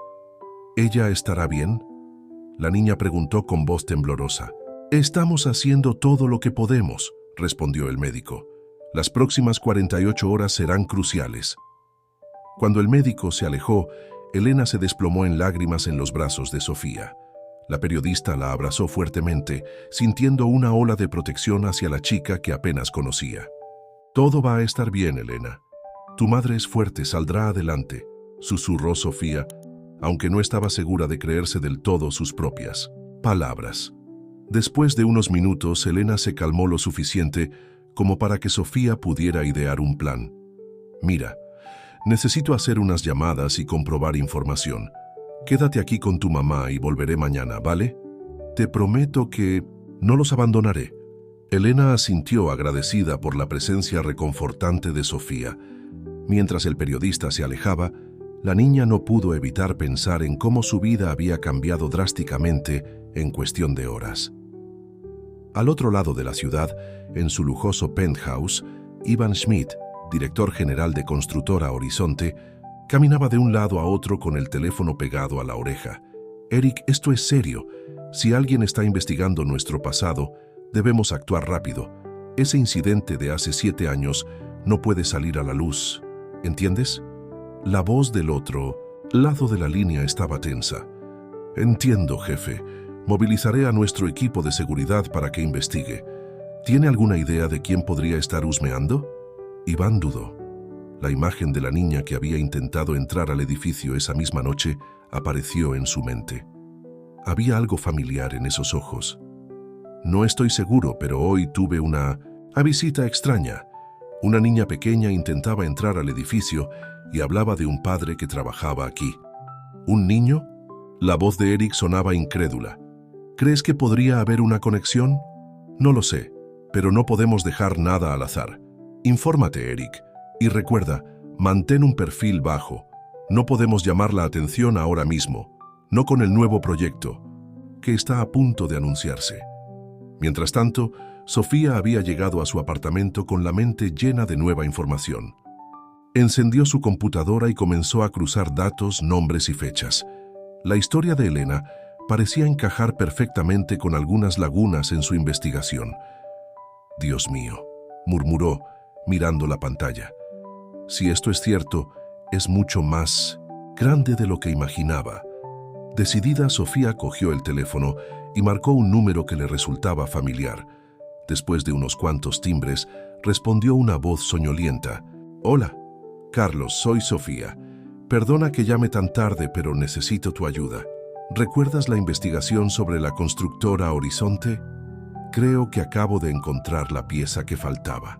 ¿Ella estará bien?, la niña preguntó con voz temblorosa. «Estamos haciendo todo lo que podemos», respondió el médico. «Las próximas 48 horas serán cruciales». Cuando el médico se alejó, Elena se desplomó en lágrimas en los brazos de Sofía. La periodista la abrazó fuertemente, sintiendo una ola de protección hacia la chica que apenas conocía. «Todo va a estar bien, Elena. Tu madre es fuerte, saldrá adelante», susurró Sofía, aunque no estaba segura de creerse del todo sus propias palabras. Después de unos minutos, Elena se calmó lo suficiente como para que Sofía pudiera idear un plan. «Mira, necesito hacer unas llamadas y comprobar información. Quédate aquí con tu mamá y volveré mañana, ¿vale? Te prometo que no los abandonaré». Elena asintió agradecida por la presencia reconfortante de Sofía. Mientras el periodista se alejaba, la niña no pudo evitar pensar en cómo su vida había cambiado drásticamente en cuestión de horas. Al otro lado de la ciudad, en su lujoso penthouse, Ivan Schmidt, director general de Constructora Horizonte, caminaba de un lado a otro con el teléfono pegado a la oreja. «Eric, esto es serio. Si alguien está investigando nuestro pasado, debemos actuar rápido. Ese incidente de hace 7 años no puede salir a la luz. ¿Entiendes?». La voz del otro lado de la línea estaba tensa. «Entiendo, jefe. Movilizaré a nuestro equipo de seguridad para que investigue. ¿Tiene alguna idea de quién podría estar husmeando?». Iván dudó. La imagen de la niña que había intentado entrar al edificio esa misma noche apareció en su mente. Había algo familiar en esos ojos. «No estoy seguro, pero hoy tuve una visita extraña. Una niña pequeña intentaba entrar al edificio y hablaba de un padre que trabajaba aquí». «¿Un niño?». La voz de Eric sonaba incrédula. «¿Crees que podría haber una conexión?». «No lo sé, pero no podemos dejar nada al azar. Infórmate, Eric, y recuerda, mantén un perfil bajo. No podemos llamar la atención ahora mismo, no con el nuevo proyecto, que está a punto de anunciarse». Mientras tanto, Sofía había llegado a su apartamento con la mente llena de nueva información. Encendió su computadora y comenzó a cruzar datos, nombres y fechas. La historia de Elena parecía encajar perfectamente con algunas lagunas en su investigación. «Dios mío», murmuró, mirando la pantalla. «Si esto es cierto, es mucho más grande de lo que imaginaba». Decidida, Sofía cogió el teléfono y marcó un número que le resultaba familiar. Después de unos cuantos timbres, respondió una voz soñolienta. «Hola, Carlos, soy Sofía. Perdona que llame tan tarde, pero necesito tu ayuda. ¿Recuerdas la investigación sobre la constructora Horizonte? Creo que acabo de encontrar la pieza que faltaba».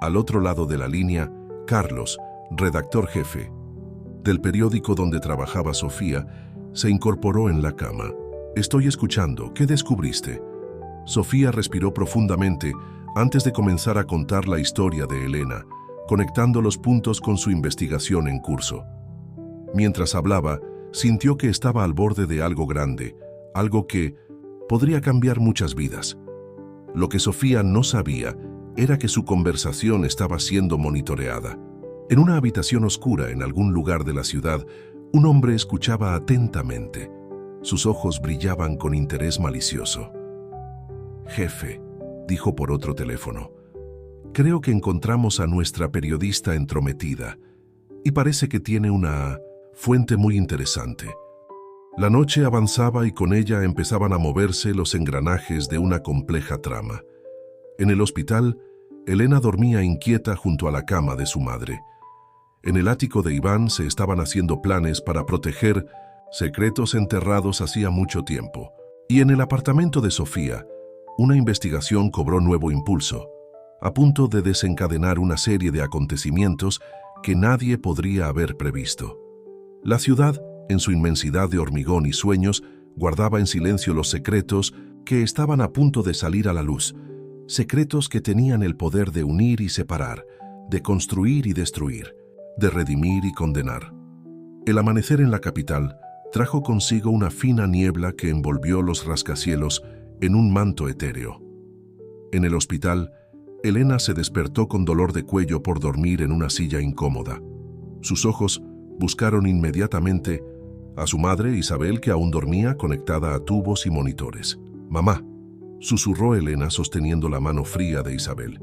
Al otro lado de la línea, Carlos, redactor jefe del periódico donde trabajaba Sofía, se incorporó en la cama. «Estoy escuchando. ¿Qué descubriste?». Sofía respiró profundamente antes de comenzar a contar la historia de Elena, conectando los puntos con su investigación en curso. Mientras hablaba, sintió que estaba al borde de algo grande, algo que podría cambiar muchas vidas. Lo que Sofía no sabía era que su conversación estaba siendo monitoreada. En una habitación oscura en algún lugar de la ciudad, un hombre escuchaba atentamente. Sus ojos brillaban con interés malicioso. «Jefe», dijo por otro teléfono, «creo que encontramos a nuestra periodista entrometida y parece que tiene una fuente muy interesante». La noche avanzaba y con ella empezaban a moverse los engranajes de una compleja trama. En el hospital, Elena dormía inquieta junto a la cama de su madre. En el ático de Iván se estaban haciendo planes para proteger secretos enterrados hacía mucho tiempo. Y en el apartamento de Sofía, una investigación cobró nuevo impulso, a punto de desencadenar una serie de acontecimientos que nadie podría haber previsto. La ciudad, en su inmensidad de hormigón y sueños, guardaba en silencio los secretos que estaban a punto de salir a la luz, secretos que tenían el poder de unir y separar, de construir y destruir, de redimir y condenar. El amanecer en la capital trajo consigo una fina niebla que envolvió los rascacielos en un manto etéreo. En el hospital, Elena se despertó con dolor de cuello por dormir en una silla incómoda. Sus ojos buscaron inmediatamente a su madre Isabel, que aún dormía conectada a tubos y monitores. «Mamá», susurró Elena sosteniendo la mano fría de Isabel.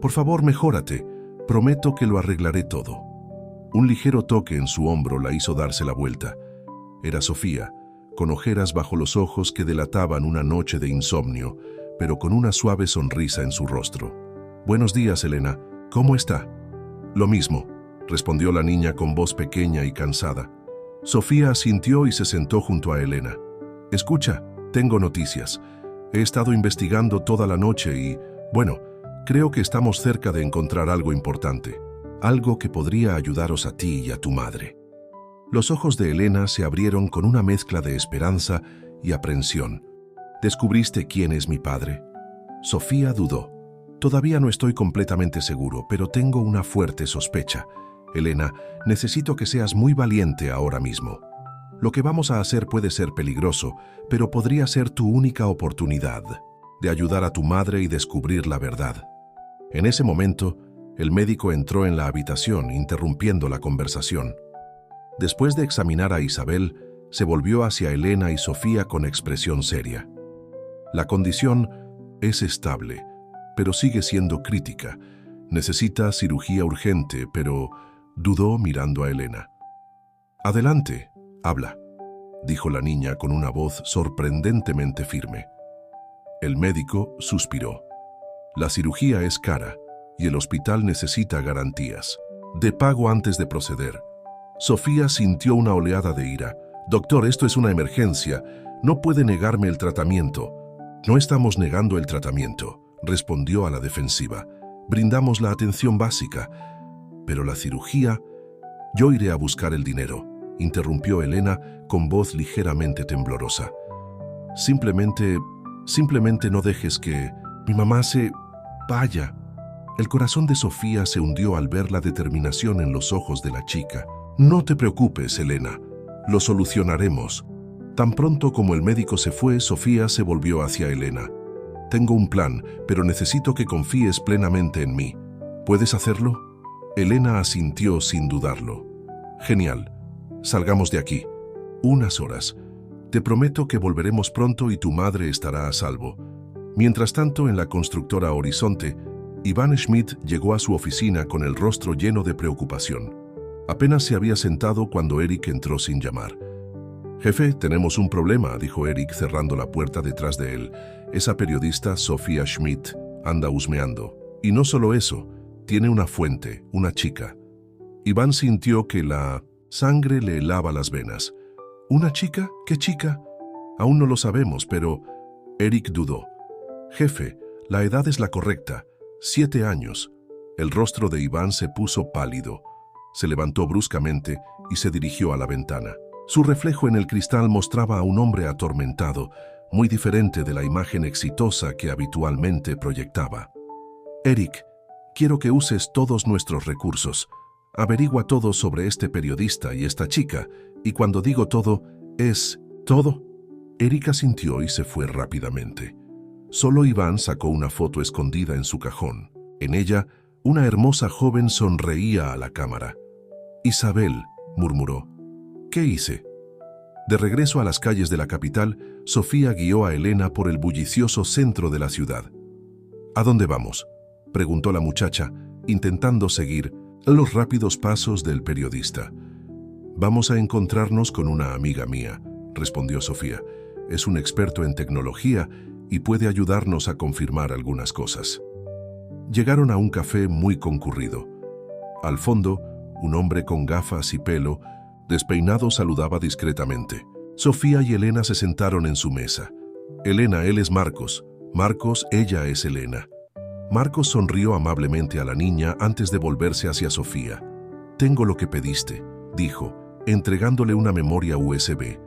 «Por favor, mejórate. Prometo que lo arreglaré todo». Un ligero toque en su hombro la hizo darse la vuelta. Era Sofía, con ojeras bajo los ojos que delataban una noche de insomnio, pero con una suave sonrisa en su rostro. «Buenos días, Elena. ¿Cómo está?» «Lo mismo», respondió la niña con voz pequeña y cansada. Sofía asintió y se sentó junto a Elena. «Escucha, tengo noticias. He estado investigando toda la noche y, bueno, creo que estamos cerca de encontrar algo importante. Algo que podría ayudaros a ti y a tu madre». Los ojos de Elena se abrieron con una mezcla de esperanza y aprensión. «¿Descubriste quién es mi padre?» Sofía dudó. «Todavía no estoy completamente seguro, pero tengo una fuerte sospecha. Elena, necesito que seas muy valiente ahora mismo. Lo que vamos a hacer puede ser peligroso, pero podría ser tu única oportunidad de ayudar a tu madre y descubrir la verdad». En ese momento, el médico entró en la habitación, interrumpiendo la conversación. Después de examinar a Isabel, se volvió hacia Elena y Sofía con expresión seria. «La condición es estable, pero sigue siendo crítica. Necesita cirugía urgente, pero…», dudó mirando a Elena. «Adelante, habla», dijo la niña con una voz sorprendentemente firme. El médico suspiró. «La cirugía es cara y el hospital necesita garantías de pago antes de proceder». Sofía sintió una oleada de ira. «Doctor, esto es una emergencia. No puede negarme el tratamiento». «No estamos negando el tratamiento», respondió a la defensiva. «Brindamos la atención básica. Pero la cirugía…» «Yo iré a buscar el dinero», interrumpió Elena con voz ligeramente temblorosa. Simplemente no dejes que mi mamá se vaya». El corazón de Sofía se hundió al ver la determinación en los ojos de la chica. «No te preocupes, Elena. Lo solucionaremos». Tan pronto como el médico se fue, Sofía se volvió hacia Elena. «Tengo un plan, pero necesito que confíes plenamente en mí. ¿Puedes hacerlo?» Elena asintió sin dudarlo. «Genial. Salgamos de aquí. Unas horas. Te prometo que volveremos pronto y tu madre estará a salvo». Mientras tanto, en la constructora Horizonte, Iván Schmidt llegó a su oficina con el rostro lleno de preocupación. Apenas se había sentado cuando Eric entró sin llamar. «Jefe, tenemos un problema», dijo Eric cerrando la puerta detrás de él. «Esa periodista, Sofía Schmidt, anda husmeando. Y no solo eso, tiene una fuente, una chica». Iván sintió que la sangre le helaba las venas. «¿Una chica? ¿Qué chica?» «Aún no lo sabemos, pero…» Eric dudó. «Jefe, la edad es la correcta. 7 años». El rostro de Iván se puso pálido. Se levantó bruscamente y se dirigió a la ventana. Su reflejo en el cristal mostraba a un hombre atormentado, muy diferente de la imagen exitosa que habitualmente proyectaba. «Eric, quiero que uses todos nuestros recursos. Averigua todo sobre este periodista y esta chica, y cuando digo todo, es todo». Eric asintió y se fue rápidamente. Solo Iván sacó una foto escondida en su cajón. En ella, una hermosa joven sonreía a la cámara. «Isabel», murmuró. «¿Qué hice?». De regreso a las calles de la capital, Sofía guió a Elena por el bullicioso centro de la ciudad. «¿A dónde vamos?», preguntó la muchacha, intentando seguir los rápidos pasos del periodista. «Vamos a encontrarnos con una amiga mía», respondió Sofía. «Es un experto en tecnología y puede ayudarnos a confirmar algunas cosas». Llegaron a un café muy concurrido. Al fondo, un hombre con gafas y pelo despeinado saludaba discretamente. Sofía y Elena se sentaron en su mesa. «Elena, él es Marcos. Marcos, ella es Elena». Marcos sonrió amablemente a la niña antes de volverse hacia Sofía. «Tengo lo que pediste», dijo, entregándole una memoria USB.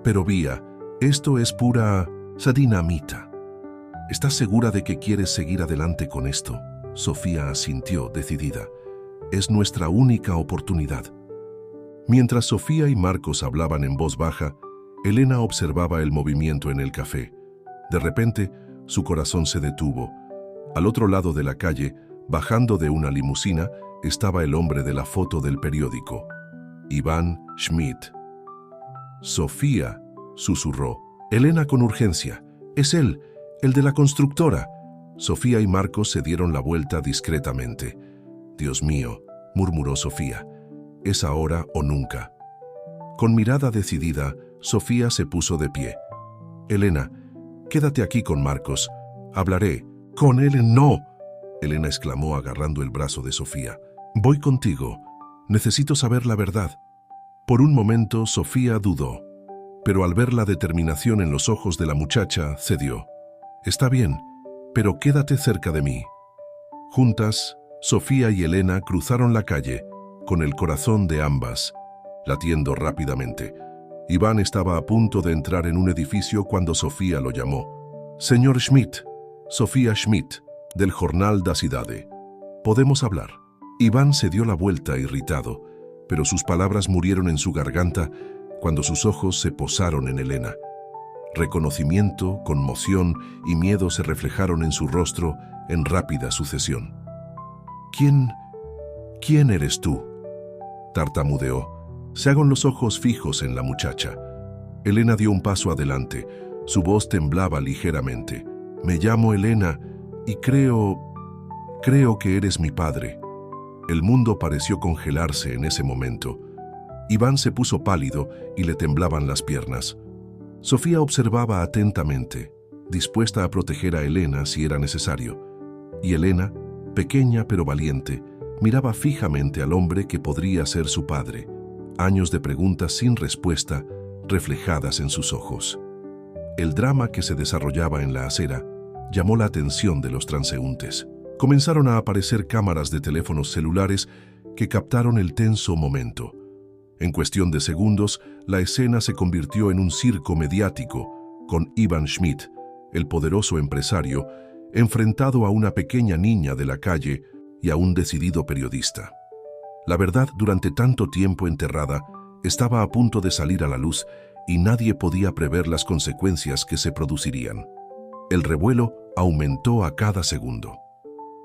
«Pero Vía, esto es pura dinamita». «¿Estás segura de que quieres seguir adelante con esto?», Sofía asintió decidida. «Es nuestra única oportunidad». Mientras Sofía y Marcos hablaban en voz baja, Elena observaba el movimiento en el café. De repente, su corazón se detuvo. Al otro lado de la calle, bajando de una limusina, estaba el hombre de la foto del periódico, Iván Schmidt. «Sofía», susurró. «Elena con urgencia. Es él, el de la constructora». Sofía y Marcos se dieron la vuelta discretamente. «Dios mío», murmuró Sofía, «es ahora o nunca». Con mirada decidida, Sofía se puso de pie. «Elena, quédate aquí con Marcos. Hablaré». «Con él no», Elena exclamó agarrando el brazo de Sofía. «Voy contigo. Necesito saber la verdad». Por un momento, Sofía dudó, pero al ver la determinación en los ojos de la muchacha, cedió. «Está bien, pero quédate cerca de mí». Juntas, Sofía y Elena cruzaron la calle, con el corazón de ambas latiendo rápidamente. Iván estaba a punto de entrar en un edificio cuando Sofía lo llamó. «Señor Schmidt, Sofía Schmidt, del Jornal da Cidade. ¿Podemos hablar?» Iván se dio la vuelta irritado, pero sus palabras murieron en su garganta cuando sus ojos se posaron en Elena. Reconocimiento, conmoción y miedo se reflejaron en su rostro en rápida sucesión. ¿Quién eres tú?», tartamudeó. Se con los ojos fijos en la muchacha. Elena dio un paso adelante. Su voz temblaba ligeramente. «Me llamo Elena y creo que eres mi padre». El mundo pareció congelarse en ese momento. Iván se puso pálido y le temblaban las piernas. Sofía observaba atentamente, dispuesta a proteger a Elena si era necesario. Y Elena, pequeña pero valiente, miraba fijamente al hombre que podría ser su padre. Años de preguntas sin respuesta reflejadas en sus ojos. El drama que se desarrollaba en la acera llamó la atención de los transeúntes. Comenzaron a aparecer cámaras de teléfonos celulares que captaron el tenso momento. En cuestión de segundos, la escena se convirtió en un circo mediático, con Iván Schmidt, el poderoso empresario, enfrentado a una pequeña niña de la calle y a un decidido periodista. La verdad, durante tanto tiempo enterrada, estaba a punto de salir a la luz y nadie podía prever las consecuencias que se producirían. El revuelo aumentó a cada segundo.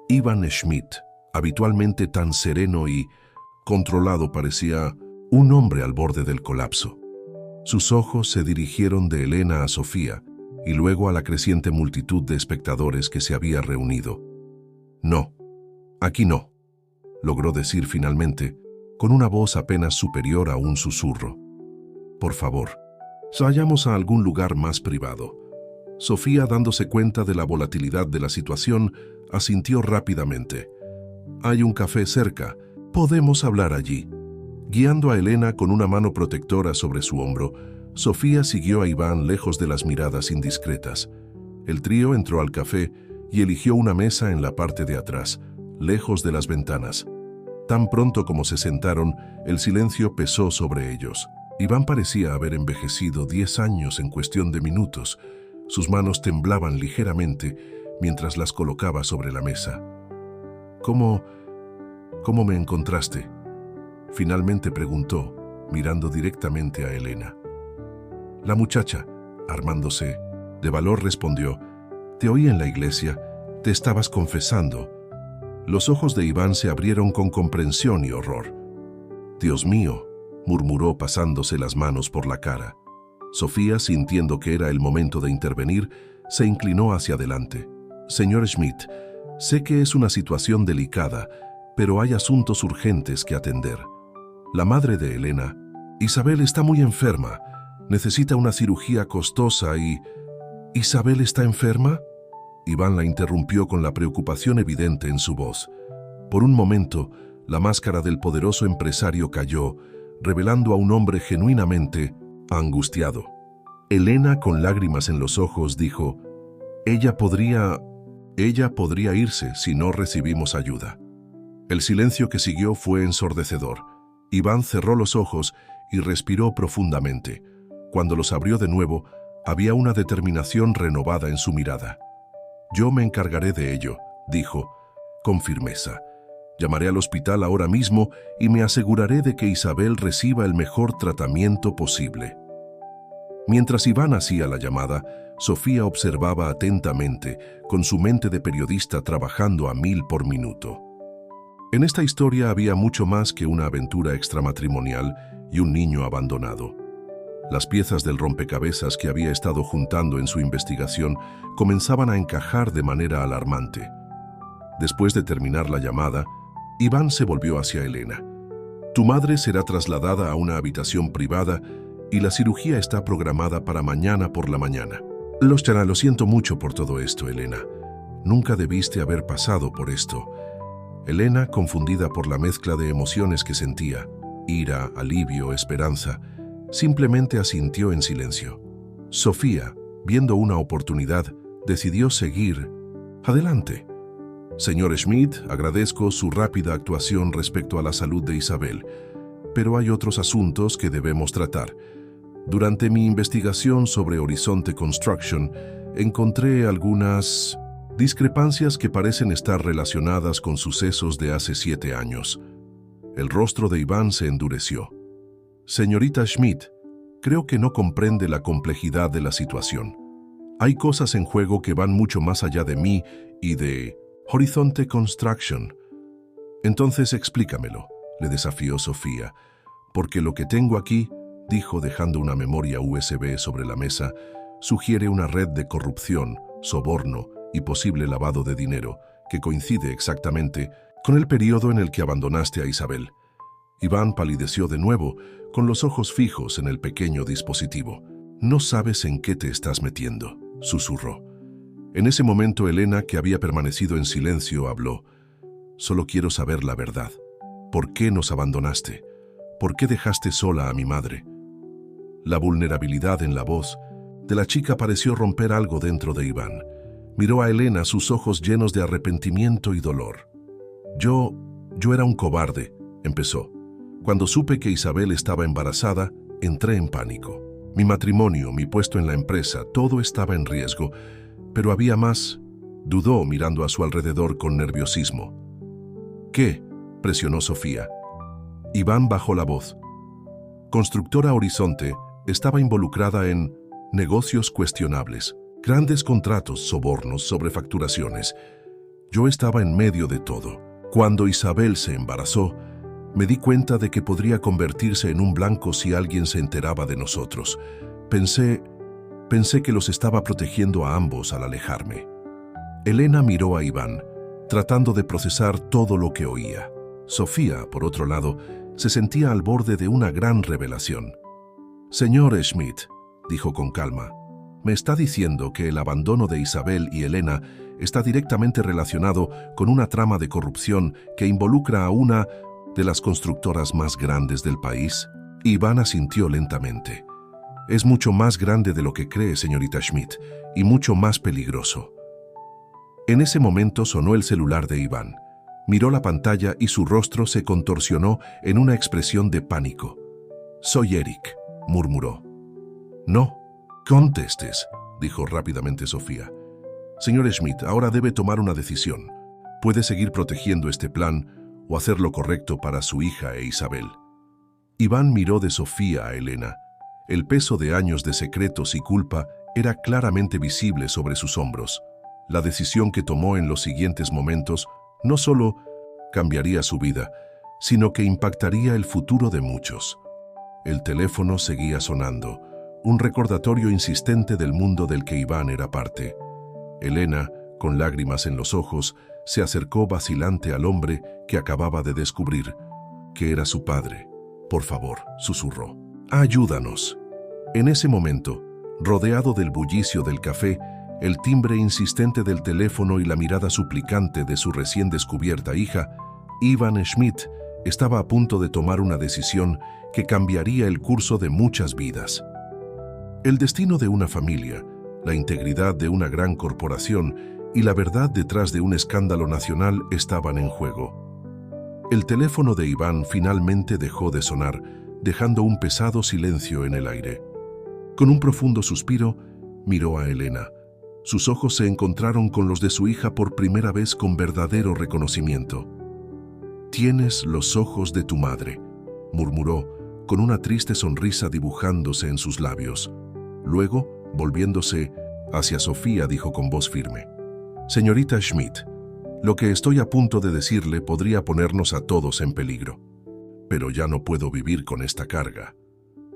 Iván Schmidt, habitualmente tan sereno y controlado, parecía un hombre al borde del colapso. Sus ojos se dirigieron de Elena a Sofía y luego a la creciente multitud de espectadores que se había reunido. «No, aquí no», logró decir finalmente, con una voz apenas superior a un susurro. «Por favor, vayamos a algún lugar más privado». Sofía, dándose cuenta de la volatilidad de la situación, asintió rápidamente. «Hay un café cerca, podemos hablar allí». Guiando a Elena con una mano protectora sobre su hombro, Sofía siguió a Iván lejos de las miradas indiscretas. El trío entró al café y eligió una mesa en la parte de atrás, lejos de las ventanas. Tan pronto como se sentaron, el silencio pesó sobre ellos. Iván parecía haber envejecido 10 años en cuestión de minutos. Sus manos temblaban ligeramente mientras las colocaba sobre la mesa. ¿Cómo me encontraste?», finalmente preguntó, mirando directamente a Elena. La muchacha, armándose de valor, respondió: «Te oí en la iglesia, te estabas confesando». Los ojos de Iván se abrieron con comprensión y horror. «Dios mío», murmuró pasándose las manos por la cara. Sofía, sintiendo que era el momento de intervenir, se inclinó hacia adelante. «Señor Schmidt, sé que es una situación delicada, pero hay asuntos urgentes que atender. La madre de Elena, Isabel, está muy enferma. Necesita una cirugía costosa y... ¿Isabel está enferma?». Iván la interrumpió con la preocupación evidente en su voz. Por un momento, la máscara del poderoso empresario cayó, revelando a un hombre genuinamente angustiado. Elena, con lágrimas en los ojos, dijo: Ella podría irse si no recibimos ayuda». El silencio que siguió fue ensordecedor. Iván cerró los ojos y respiró profundamente. Cuando los abrió de nuevo, había una determinación renovada en su mirada. «Yo me encargaré de ello», dijo, con firmeza. «Llamaré al hospital ahora mismo y me aseguraré de que Isabel reciba el mejor tratamiento posible». Mientras Iván hacía la llamada, Sofía observaba atentamente, con su mente de periodista trabajando a 1000 por minuto. En esta historia había mucho más que una aventura extramatrimonial y un niño abandonado. Las piezas del rompecabezas que había estado juntando en su investigación comenzaban a encajar de manera alarmante. Después de terminar la llamada, Iván se volvió hacia Elena. Tu madre será trasladada a una habitación privada y la cirugía está programada para mañana por la mañana. Lo siento mucho por todo esto, Elena. Nunca debiste haber pasado por esto. Elena, confundida por la mezcla de emociones que sentía, ira, alivio, esperanza, simplemente asintió en silencio. Sofía, viendo una oportunidad, decidió seguir. Adelante. Señor Schmidt, agradezco su rápida actuación respecto a la salud de Isabel, pero hay otros asuntos que debemos tratar. Durante mi investigación sobre Horizonte Construction, encontré algunas discrepancias que parecen estar relacionadas con sucesos de hace 7 años. El rostro de Iván se endureció. Señorita Schmidt, creo que no comprende la complejidad de la situación. Hay cosas en juego que van mucho más allá de mí y de Horizonte Construction. Entonces explícamelo, le desafió Sofía, porque lo que tengo aquí, dijo dejando una memoria USB sobre la mesa, sugiere una red de corrupción, soborno y posible lavado de dinero que coincide exactamente con el periodo en el que abandonaste a Isabel. Iván palideció de nuevo, con los ojos fijos en el pequeño dispositivo. No sabes en qué te estás metiendo, susurró. En ese momento Elena, que había permanecido en silencio, habló. Solo quiero saber la verdad. ¿Por qué nos abandonaste? ¿Por qué dejaste sola a mi madre? La vulnerabilidad en la voz de la chica pareció romper algo dentro de Iván. Miró a Elena, sus ojos llenos de arrepentimiento y dolor. Yo era un cobarde, empezó. Cuando supe que Isabel estaba embarazada, entré en pánico. Mi matrimonio, mi puesto en la empresa, todo estaba en riesgo, pero había más. Dudó mirando a su alrededor con nerviosismo. ¿Qué?, presionó Sofía. Iván bajó la voz. Constructora Horizonte estaba involucrada en negocios cuestionables, grandes contratos, sobornos, sobrefacturaciones. Yo estaba en medio de todo. Cuando Isabel se embarazó, me di cuenta de que podría convertirse en un blanco si alguien se enteraba de nosotros. Pensé que los estaba protegiendo a ambos al alejarme. Elena miró a Iván, tratando de procesar todo lo que oía. Sofía, por otro lado, se sentía al borde de una gran revelación. Señor Schmidt, dijo con calma, me está diciendo que el abandono de Isabel y Elena está directamente relacionado con una trama de corrupción que involucra a una de las constructoras más grandes del país. Iván asintió lentamente. Es mucho más grande de lo que cree, señorita Schmidt, y mucho más peligroso. En ese momento sonó el celular de Iván. Miró la pantalla y su rostro se contorsionó en una expresión de pánico. Soy Eric, murmuró. No, contestes, dijo rápidamente Sofía. Señor Schmidt, ahora debe tomar una decisión. Puede seguir protegiendo este plan o hacer lo correcto para su hija e Isabel. Iván miró de Sofía a Elena. El peso de años de secretos y culpa era claramente visible sobre sus hombros. La decisión que tomó en los siguientes momentos no solo cambiaría su vida, sino que impactaría el futuro de muchos. El teléfono seguía sonando, un recordatorio insistente del mundo del que Iván era parte. Elena, con lágrimas en los ojos, se acercó vacilante al hombre que acababa de descubrir que era su padre. Por favor, susurró. Ayúdanos. En ese momento, rodeado del bullicio del café, el timbre insistente del teléfono y la mirada suplicante de su recién descubierta hija, Iván Schmidt estaba a punto de tomar una decisión que cambiaría el curso de muchas vidas. El destino de una familia, la integridad de una gran corporación y la verdad detrás de un escándalo nacional estaban en juego. El teléfono de Iván finalmente dejó de sonar, dejando un pesado silencio en el aire. Con un profundo suspiro, miró a Elena. Sus ojos se encontraron con los de su hija por primera vez con verdadero reconocimiento. «Tienes los ojos de tu madre», murmuró, con una triste sonrisa dibujándose en sus labios. Luego, volviéndose hacia Sofía, dijo con voz firme: «Señorita Schmidt, lo que estoy a punto de decirle podría ponernos a todos en peligro. Pero ya no puedo vivir con esta carga».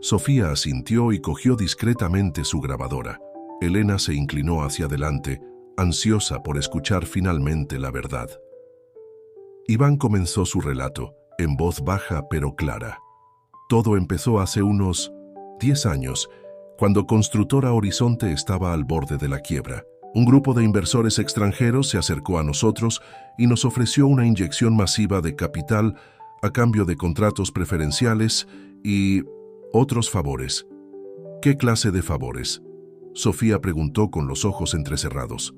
Sofía asintió y cogió discretamente su grabadora. Elena se inclinó hacia adelante, ansiosa por escuchar finalmente la verdad. Iván comenzó su relato, en voz baja pero clara. Todo empezó hace unos 10 años, cuando Constructora Horizonte estaba al borde de la quiebra. Un grupo de inversores extranjeros se acercó a nosotros y nos ofreció una inyección masiva de capital a cambio de contratos preferenciales y otros favores. ¿Qué clase de favores?, Sofía preguntó con los ojos entrecerrados.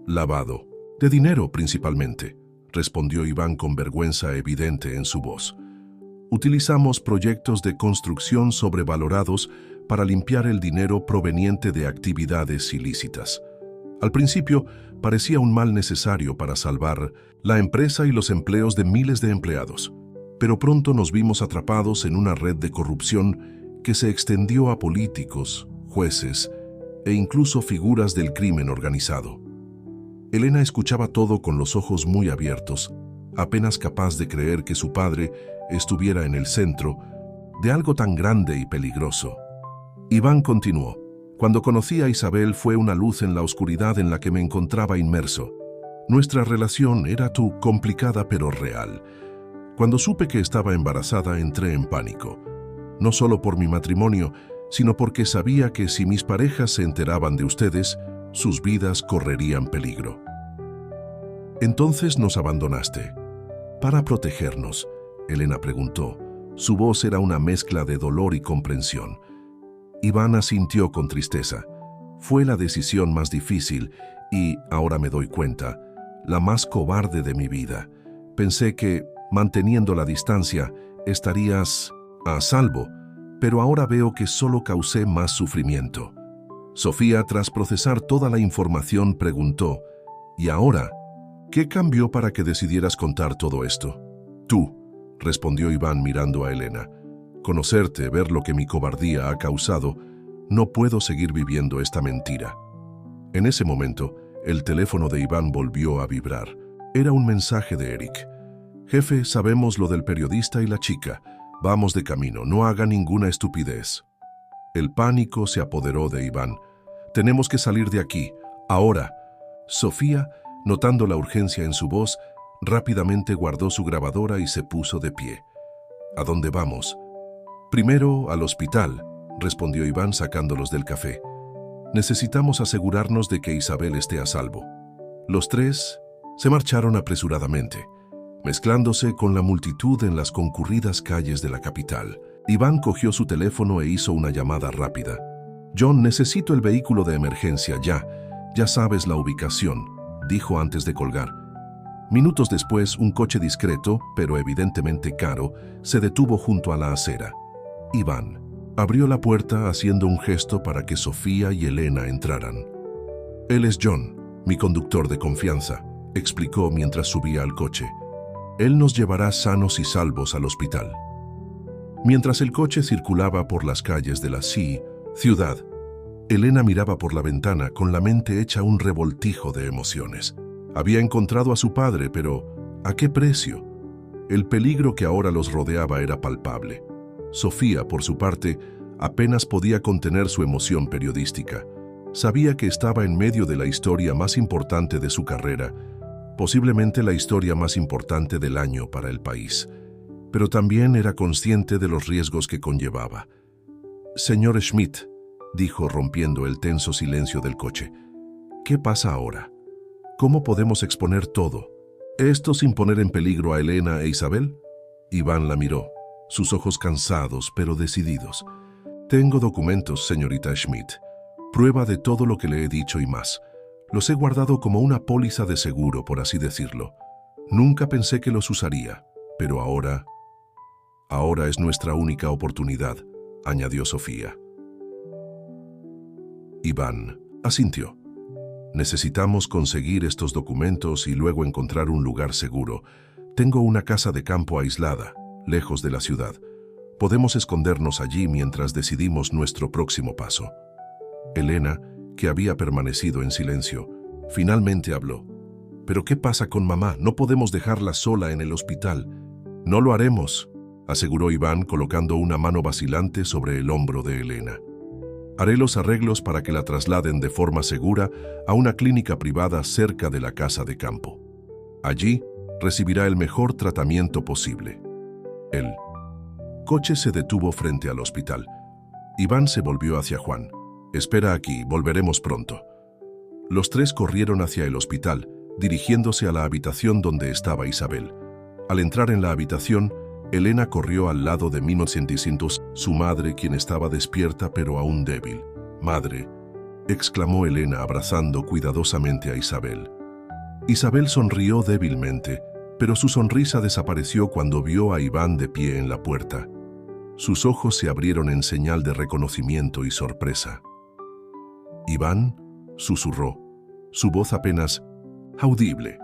«Lavado de dinero principalmente», respondió Iván con vergüenza evidente en su voz. «Utilizamos proyectos de construcción sobrevalorados para limpiar el dinero proveniente de actividades ilícitas. Al principio parecía un mal necesario para salvar la empresa y los empleos de miles de empleados, pero pronto nos vimos atrapados en una red de corrupción que se extendió a políticos, jueces e incluso figuras del crimen organizado». Elena escuchaba todo con los ojos muy abiertos, apenas capaz de creer que su padre estuviera en el centro de algo tan grande y peligroso. Iván continuó: «Cuando conocí a Isabel fue una luz en la oscuridad en la que me encontraba inmerso. Nuestra relación era complicada pero real. Cuando supe que estaba embarazada entré en pánico, no solo por mi matrimonio, sino porque sabía que si mis parejas se enteraban de ustedes, sus vidas correrían peligro. Entonces nos abandonaste. ¿Para protegernos?», Elena preguntó. Su voz era una mezcla de dolor y comprensión. Iván asintió con tristeza. «Fue la decisión más difícil y, ahora me doy cuenta, la más cobarde de mi vida. Pensé que, manteniendo la distancia, estarías a salvo, pero ahora veo que solo causé más sufrimiento». Sofía, tras procesar toda la información, preguntó: «¿Y ahora? ¿Qué cambió para que decidieras contar todo esto?». «Tú», respondió Iván mirando a Elena. «Conocerte, ver lo que mi cobardía ha causado, no puedo seguir viviendo esta mentira». En ese momento, el teléfono de Iván volvió a vibrar. Era un mensaje de Eric. «Jefe, sabemos lo del periodista y la chica. Vamos de camino, no haga ninguna estupidez». El pánico se apoderó de Iván. «Tenemos que salir de aquí, ahora». Sofía, notando la urgencia en su voz, rápidamente guardó su grabadora y se puso de pie. «¿A dónde vamos?». «Primero al hospital», respondió Iván sacándolos del café. «Necesitamos asegurarnos de que Isabel esté a salvo». Los tres se marcharon apresuradamente, mezclándose con la multitud en las concurridas calles de la capital. Iván cogió su teléfono e hizo una llamada rápida. «John, necesito el vehículo de emergencia, ya. Ya sabes la ubicación», dijo antes de colgar. Minutos después, un coche discreto, pero evidentemente caro, se detuvo junto a la acera. Iván abrió la puerta haciendo un gesto para que Sofía y Elena entraran. «Él es John, mi conductor de confianza», explicó mientras subía al coche. «Él nos llevará sanos y salvos al hospital». Mientras el coche circulaba por las calles de la ciudad, Elena miraba por la ventana con la mente hecha un revoltijo de emociones. Había encontrado a su padre, pero ¿a qué precio? El peligro que ahora los rodeaba era palpable. Sofía, por su parte, apenas podía contener su emoción periodística. Sabía que estaba en medio de la historia más importante de su carrera, posiblemente la historia más importante del año para el país, pero también era consciente de los riesgos que conllevaba. «Señor Schmidt», dijo rompiendo el tenso silencio del coche, «¿qué pasa ahora? ¿Cómo podemos exponer todo? ¿Esto sin poner en peligro a Elena e Isabel?». Iván la miró, sus ojos cansados pero decididos. «Tengo documentos, señorita Schmidt, prueba de todo lo que le he dicho y más. Los he guardado como una póliza de seguro, por así decirlo. Nunca pensé que los usaría, pero ahora es nuestra única oportunidad», añadió Sofía. Iván asintió. «Necesitamos conseguir estos documentos y luego encontrar un lugar seguro. Tengo una casa de campo aislada, lejos de la ciudad. Podemos escondernos allí mientras decidimos nuestro próximo paso». Elena, que había permanecido en silencio, finalmente habló. «¿Pero qué pasa con mamá? No podemos dejarla sola en el hospital». «No lo haremos», aseguró Iván colocando una mano vacilante sobre el hombro de Elena. «Haré los arreglos para que la trasladen de forma segura a una clínica privada cerca de la casa de campo. Allí recibirá el mejor tratamiento posible». El coche se detuvo frente al hospital. Iván se volvió hacia Juan. «Espera aquí, volveremos pronto». Los tres corrieron hacia el hospital, dirigiéndose a la habitación donde estaba Isabel. Al entrar en la habitación, Elena corrió al lado de 1900, su madre, quien estaba despierta pero aún débil. «Madre», exclamó Elena abrazando cuidadosamente a Isabel. Isabel sonrió débilmente, pero su sonrisa desapareció cuando vio a Iván de pie en la puerta. Sus ojos se abrieron en señal de reconocimiento y sorpresa. «Iván», susurró, su voz apenas audible.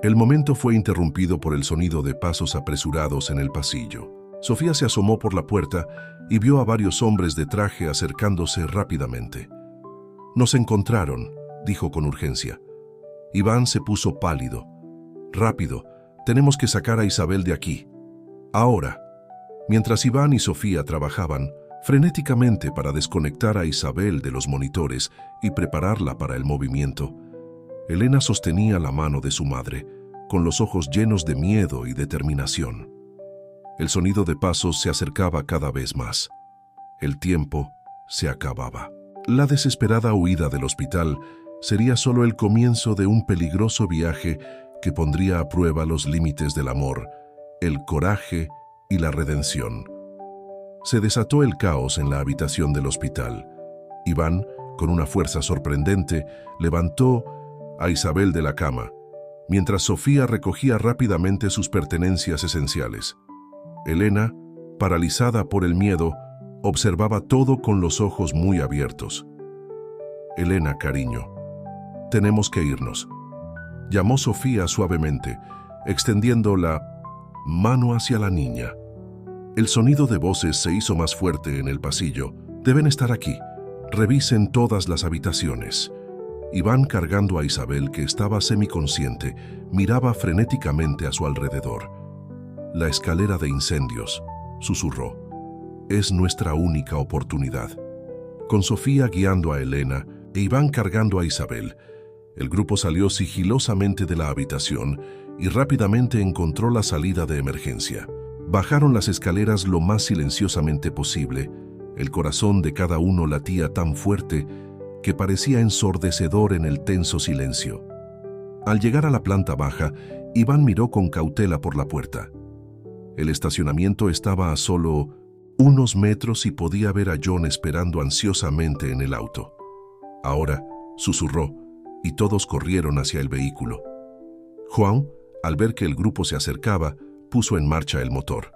El momento fue interrumpido por el sonido de pasos apresurados en el pasillo. Sofía se asomó por la puerta y vio a varios hombres de traje acercándose rápidamente. «Nos encontraron», dijo con urgencia. Iván se puso pálido. «Rápido, tenemos que sacar a Isabel de aquí. Ahora». Mientras Iván y Sofía trabajaban frenéticamente para desconectar a Isabel de los monitores y prepararla para el movimiento, Elena sostenía la mano de su madre, con los ojos llenos de miedo y determinación. El sonido de pasos se acercaba cada vez más. El tiempo se acababa. La desesperada huida del hospital sería solo el comienzo de un peligroso viaje que pondría a prueba los límites del amor, el coraje y la redención. Se desató el caos en la habitación del hospital. Iván, con una fuerza sorprendente, levantó a Isabel de la cama, mientras Sofía recogía rápidamente sus pertenencias esenciales. Elena, paralizada por el miedo, observaba todo con los ojos muy abiertos. «Elena, cariño, tenemos que irnos», llamó Sofía suavemente, extendiendo la mano hacia la niña. El sonido de voces se hizo más fuerte en el pasillo. «Deben estar aquí. Revisen todas las habitaciones». Iván, cargando a Isabel, que estaba semiconsciente, miraba frenéticamente a su alrededor. «La escalera de incendios», susurró. «Es nuestra única oportunidad». Con Sofía guiando a Elena e Iván cargando a Isabel, el grupo salió sigilosamente de la habitación y rápidamente encontró la salida de emergencia. Bajaron las escaleras lo más silenciosamente posible. El corazón de cada uno latía tan fuerte que parecía ensordecedor en el tenso silencio. Al llegar a la planta baja, Iván miró con cautela por la puerta. El estacionamiento estaba a solo unos metros y podía ver a John esperando ansiosamente en el auto. «Ahora», susurró, y todos corrieron hacia el vehículo. Juan, al ver que el grupo se acercaba, puso en marcha el motor.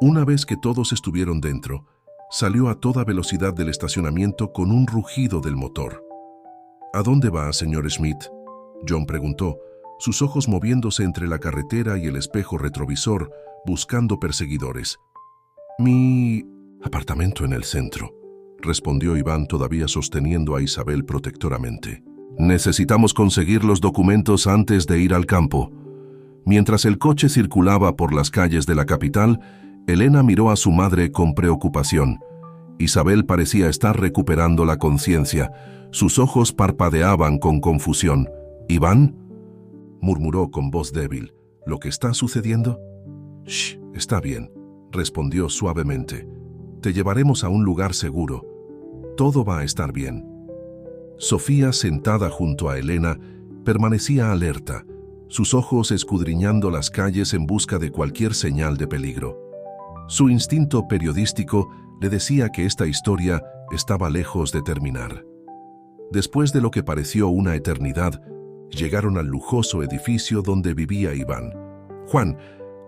Una vez que todos estuvieron dentro, salió a toda velocidad del estacionamiento con un rugido del motor. «¿A dónde va, señor Schmidt?», John preguntó, sus ojos moviéndose entre la carretera y el espejo retrovisor, buscando perseguidores. «Mi apartamento en el centro», respondió Iván, todavía sosteniendo a Isabel protectoramente. «Necesitamos conseguir los documentos antes de ir al campo». Mientras el coche circulaba por las calles de la capital, Elena miró a su madre con preocupación. Isabel parecía estar recuperando la conciencia. Sus ojos parpadeaban con confusión. «¿Iván?», murmuró con voz débil. «¿Lo que está sucediendo?» «Shh, está bien», respondió suavemente. «Te llevaremos a un lugar seguro. Todo va a estar bien». Sofía, sentada junto a Elena, permanecía alerta, sus ojos escudriñando las calles en busca de cualquier señal de peligro. Su instinto periodístico le decía que esta historia estaba lejos de terminar. Después de lo que pareció una eternidad, llegaron al lujoso edificio donde vivía Iván. «Juan,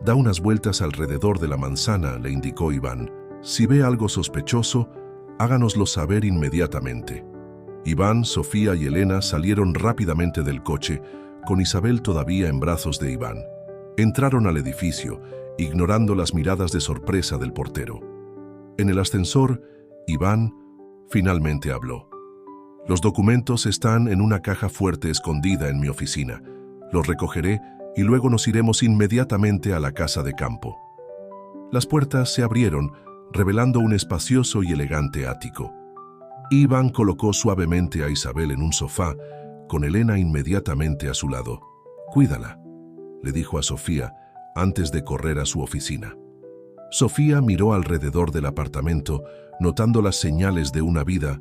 da unas vueltas alrededor de la manzana», le indicó Iván. «Si ve algo sospechoso, háganoslo saber inmediatamente». Iván, Sofía y Elena salieron rápidamente del coche, con Isabel todavía en brazos de Iván. Entraron al edificio, ignorando las miradas de sorpresa del portero. En el ascensor, Iván finalmente habló. Los documentos están en una caja fuerte escondida en mi oficina. Los recogeré y luego nos iremos inmediatamente a la casa de campo. Las puertas se abrieron, revelando un espacioso y elegante ático. Iván colocó suavemente a Isabel en un sofá, con Elena inmediatamente a su lado. «Cuídala», le dijo a Sofía antes de correr a su oficina. Sofía miró alrededor del apartamento, notando las señales de una vida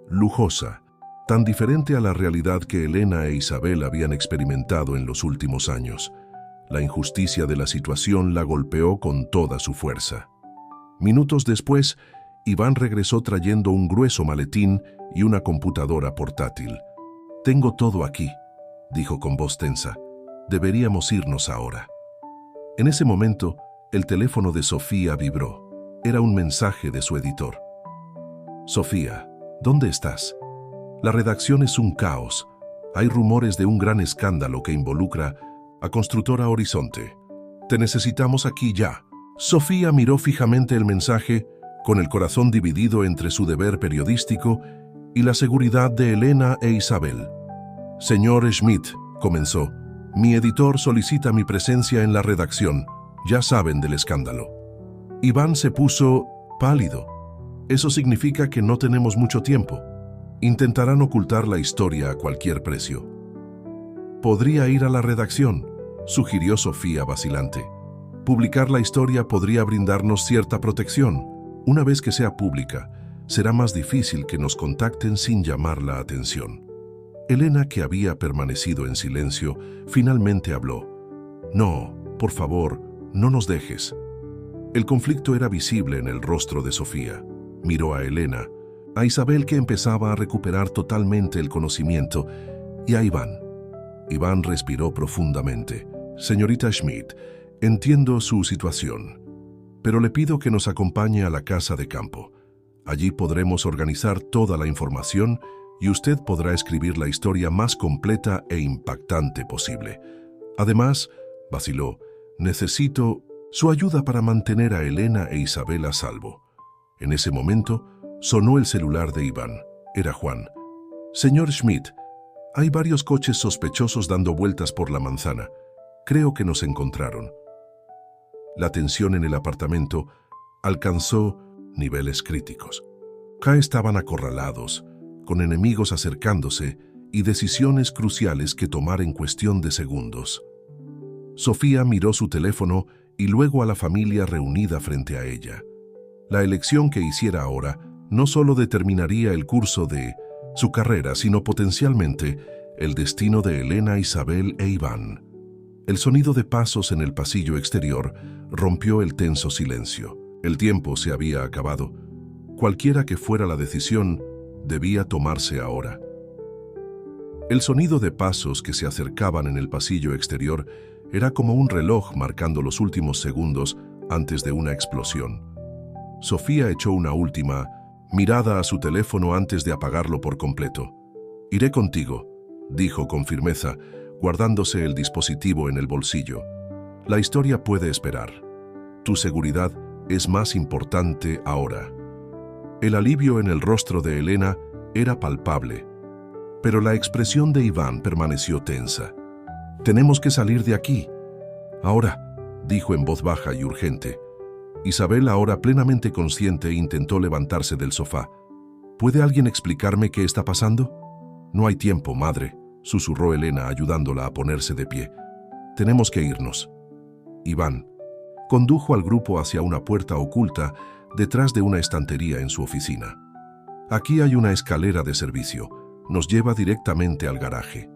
lujosa, tan diferente a la realidad que Elena e Isabel habían experimentado en los últimos años. La injusticia de la situación la golpeó con toda su fuerza. Minutos después, Iván regresó trayendo un grueso maletín y una computadora portátil. «Tengo todo aquí», dijo con voz tensa. «Deberíamos irnos ahora». En ese momento, el teléfono de Sofía vibró. Era un mensaje de su editor. «Sofía, ¿dónde estás? La redacción es un caos. Hay rumores de un gran escándalo que involucra a Constructora Horizonte. Te necesitamos aquí ya». Sofía miró fijamente el mensaje, con el corazón dividido entre su deber periodístico y la seguridad de Elena e Isabel. «Señor Schmidt», comenzó, «mi editor solicita mi presencia en la redacción. Ya saben del escándalo». Iván se puso pálido. «Eso significa que no tenemos mucho tiempo. Intentarán ocultar la historia a cualquier precio». «Podría ir a la redacción», sugirió Sofía vacilante. «Publicar la historia podría brindarnos cierta protección. Una vez que sea pública, será más difícil que nos contacten sin llamar la atención». Elena, que había permanecido en silencio, finalmente habló. «No, por favor, no nos dejes». El conflicto era visible en el rostro de Sofía. Miró a Elena, a Isabel, que empezaba a recuperar totalmente el conocimiento, y a Iván. Iván respiró profundamente. «Señorita Schmidt, entiendo su situación, pero le pido que nos acompañe a la casa de campo. Allí podremos organizar toda la información y usted podrá escribir la historia más completa e impactante posible. Además», vaciló, «necesito su ayuda para mantener a Elena e Isabel a salvo». En ese momento, sonó el celular de Iván. Era Juan. «Señor Schmidt, hay varios coches sospechosos dando vueltas por la manzana. Creo que nos encontraron». La tensión en el apartamento alcanzó niveles críticos. Ya estaban acorralados, con enemigos acercándose y decisiones cruciales que tomar en cuestión de segundos. Sofía miró su teléfono y luego a la familia reunida frente a ella. La elección que hiciera ahora no solo determinaría el curso de su carrera, sino potencialmente el destino de Elena, Isabel e Iván. El sonido de pasos en el pasillo exterior rompió el tenso silencio. El tiempo se había acabado. Cualquiera que fuera la decisión, debía tomarse ahora. El sonido de pasos que se acercaban en el pasillo exterior era como un reloj marcando los últimos segundos antes de una explosión. Sofía echó una última mirada a su teléfono antes de apagarlo por completo. «Iré contigo», dijo con firmeza, guardándose el dispositivo en el bolsillo. «La historia puede esperar. Tu seguridad es más importante ahora». El alivio en el rostro de Elena era palpable, pero la expresión de Iván permaneció tensa. «Tenemos que salir de aquí. Ahora», dijo en voz baja y urgente. Isabel, ahora plenamente consciente, intentó levantarse del sofá. «¿Puede alguien explicarme qué está pasando?» «No hay tiempo, madre», susurró Elena, ayudándola a ponerse de pie. «Tenemos que irnos». Iván condujo al grupo hacia una puerta oculta detrás de una estantería en su oficina. «Aquí hay una escalera de servicio. Nos lleva directamente al garaje».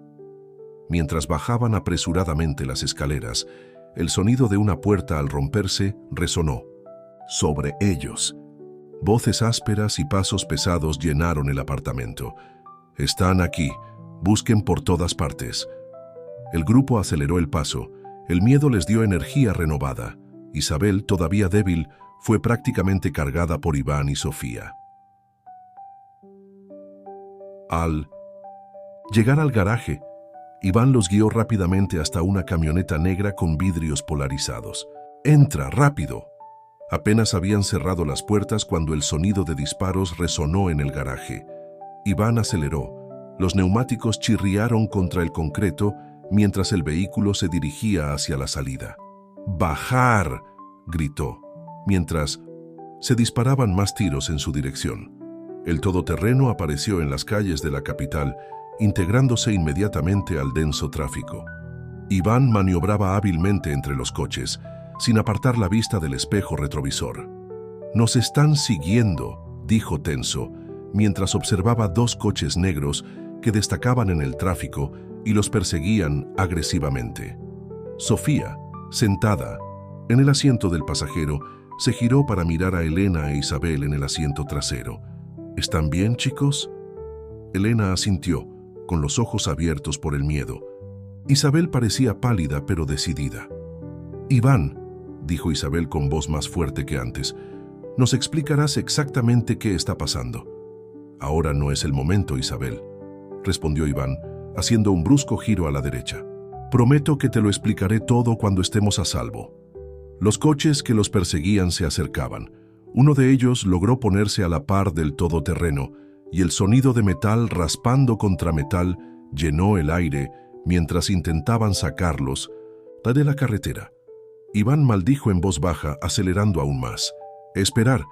Mientras bajaban apresuradamente las escaleras, el sonido de una puerta al romperse resonó sobre ellos. Voces ásperas y pasos pesados llenaron el apartamento. «Están aquí. Busquen por todas partes». El grupo aceleró el paso. El miedo les dio energía renovada. Isabel, todavía débil, fue prácticamente cargada por Iván y Sofía. Al llegar al garaje, Iván los guió rápidamente hasta una camioneta negra con vidrios polarizados. «Entra, rápido». Apenas habían cerrado las puertas cuando el sonido de disparos resonó en el garaje. Iván aceleró. Los neumáticos chirriaron contra el concreto mientras el vehículo se dirigía hacia la salida. ¡Bajar!, gritó, mientras se disparaban más tiros en su dirección. El todoterreno apareció en las calles de la capital, integrándose inmediatamente al denso tráfico. Iván maniobraba hábilmente entre los coches, sin apartar la vista del espejo retrovisor. «Nos están siguiendo», dijo tenso, mientras observaba dos coches negros que destacaban en el tráfico y los perseguían agresivamente. Sofía, sentada en el asiento del pasajero, se giró para mirar a Elena e Isabel en el asiento trasero. «¿Están bien, chicos?». Elena asintió, con los ojos abiertos por el miedo. Isabel parecía pálida pero decidida. «Iván», dijo Isabel con voz más fuerte que antes, «nos explicarás exactamente qué está pasando». «Ahora no es el momento, Isabel», respondió Iván, haciendo un brusco giro a la derecha. «Prometo que te lo explicaré todo cuando estemos a salvo». Los coches que los perseguían se acercaban. Uno de ellos logró ponerse a la par del todoterreno, y el sonido de metal raspando contra metal llenó el aire mientras intentaban sacarlos de la carretera. Iván maldijo en voz baja, acelerando aún más. «Esperar».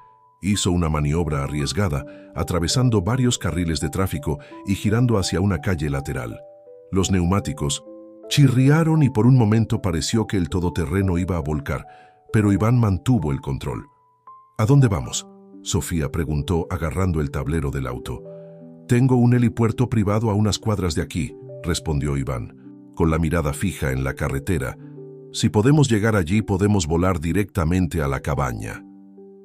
Hizo una maniobra arriesgada, atravesando varios carriles de tráfico y girando hacia una calle lateral. Los neumáticos chirriaron y por un momento pareció que el todoterreno iba a volcar, pero Iván mantuvo el control. «¿A dónde vamos?», Sofía preguntó, agarrando el tablero del auto. «Tengo un helipuerto privado a unas cuadras de aquí», respondió Iván, con la mirada fija en la carretera. «Si podemos llegar allí, podemos volar directamente a la cabaña».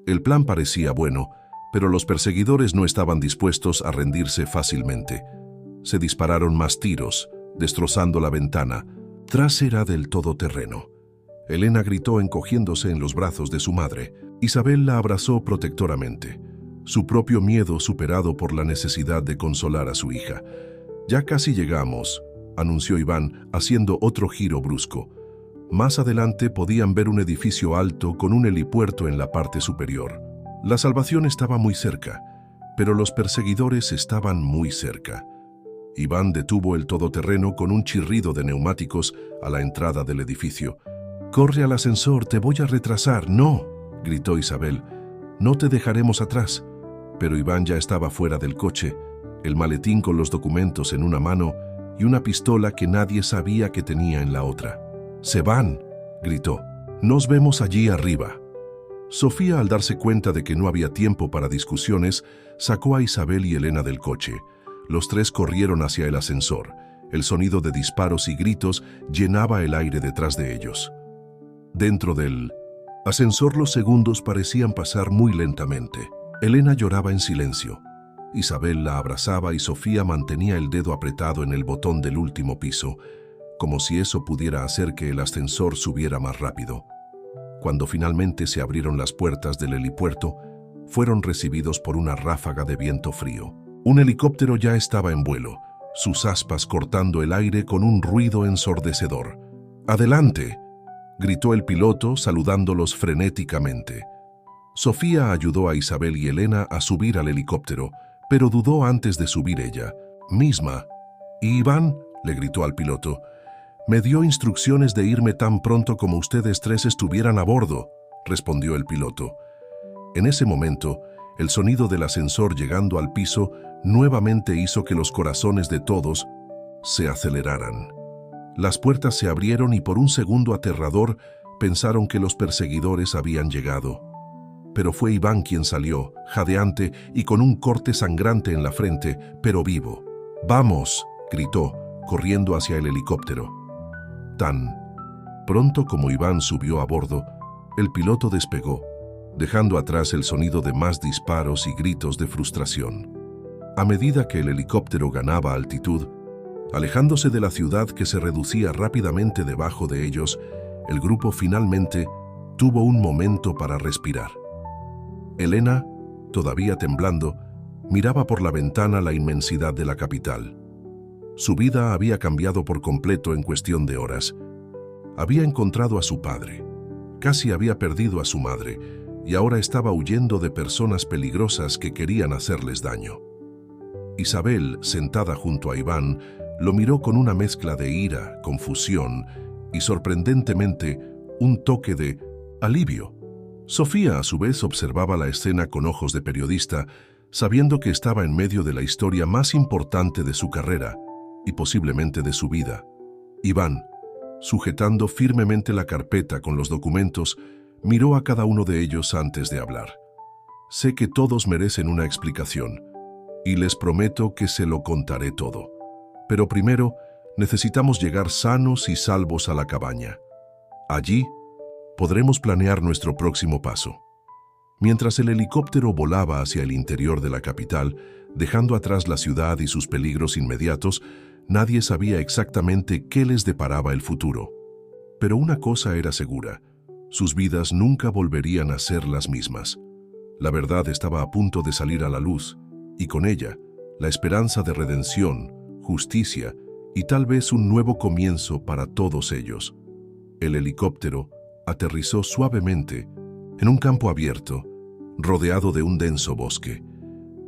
El plan parecía bueno, pero los perseguidores no estaban dispuestos a rendirse fácilmente. Se dispararon más tiros, destrozando la ventana trasera del todoterreno. Elena gritó encogiéndose en los brazos de su madre. Isabel la abrazó protectoramente, su propio miedo superado por la necesidad de consolar a su hija. «Ya casi llegamos», anunció Iván, haciendo otro giro brusco. Más adelante podían ver un edificio alto con un helipuerto en la parte superior. La salvación estaba muy cerca, pero los perseguidores estaban muy cerca. Iván detuvo el todoterreno con un chirrido de neumáticos a la entrada del edificio. «Corre al ascensor, te voy a retrasar». «No», gritó Isabel, «no te dejaremos atrás». Pero Iván ya estaba fuera del coche, el maletín con los documentos en una mano y una pistola que nadie sabía que tenía en la otra. «¡Se van!», gritó. «Nos vemos allí arriba». Sofía, al darse cuenta de que no había tiempo para discusiones, sacó a Isabel y Elena del coche. Los tres corrieron hacia el ascensor. El sonido de disparos y gritos llenaba el aire detrás de ellos. Dentro del ascensor los segundos parecían pasar muy lentamente. Elena lloraba en silencio. Isabel la abrazaba y Sofía mantenía el dedo apretado en el botón del último piso, como si eso pudiera hacer que el ascensor subiera más rápido. Cuando finalmente se abrieron las puertas del helipuerto, fueron recibidos por una ráfaga de viento frío. Un helicóptero ya estaba en vuelo, sus aspas cortando el aire con un ruido ensordecedor. «¡Adelante!», gritó el piloto, saludándolos frenéticamente. Sofía ayudó a Isabel y Elena a subir al helicóptero, pero dudó antes de subir ella misma. «¿Y Iván?», le gritó al piloto. «Me dio instrucciones de irme tan pronto como ustedes tres estuvieran a bordo», respondió el piloto. En ese momento, el sonido del ascensor llegando al piso nuevamente hizo que los corazones de todos se aceleraran. Las puertas se abrieron y por un segundo aterrador pensaron que los perseguidores habían llegado. Pero fue Iván quien salió, jadeante y con un corte sangrante en la frente, pero vivo. «¡Vamos!», gritó, corriendo hacia el helicóptero. Tan pronto como Iván subió a bordo, el piloto despegó, dejando atrás el sonido de más disparos y gritos de frustración. A medida que el helicóptero ganaba altitud, alejándose de la ciudad que se reducía rápidamente debajo de ellos, el grupo finalmente tuvo un momento para respirar. Elena, todavía temblando, miraba por la ventana la inmensidad de la capital. Su vida había cambiado por completo en cuestión de horas. Había encontrado a su padre, casi había perdido a su madre, y ahora estaba huyendo de personas peligrosas que querían hacerles daño. Isabel, sentada junto a Iván, lo miró con una mezcla de ira, confusión y, sorprendentemente, un toque de alivio. Sofía, a su vez, observaba la escena con ojos de periodista, sabiendo que estaba en medio de la historia más importante de su carrera y posiblemente de su vida. Iván, sujetando firmemente la carpeta con los documentos, miró a cada uno de ellos antes de hablar. Sé que todos merecen una explicación, y les prometo que se lo contaré todo. Pero primero, necesitamos llegar sanos y salvos a la cabaña. Allí, podremos planear nuestro próximo paso. Mientras el helicóptero volaba hacia el interior de la capital, dejando atrás la ciudad y sus peligros inmediatos, nadie sabía exactamente qué les deparaba el futuro. Pero una cosa era segura: sus vidas nunca volverían a ser las mismas. La verdad estaba a punto de salir a la luz, y con ella, la esperanza de redención, justicia y tal vez un nuevo comienzo para todos ellos. El helicóptero aterrizó suavemente en un campo abierto, rodeado de un denso bosque.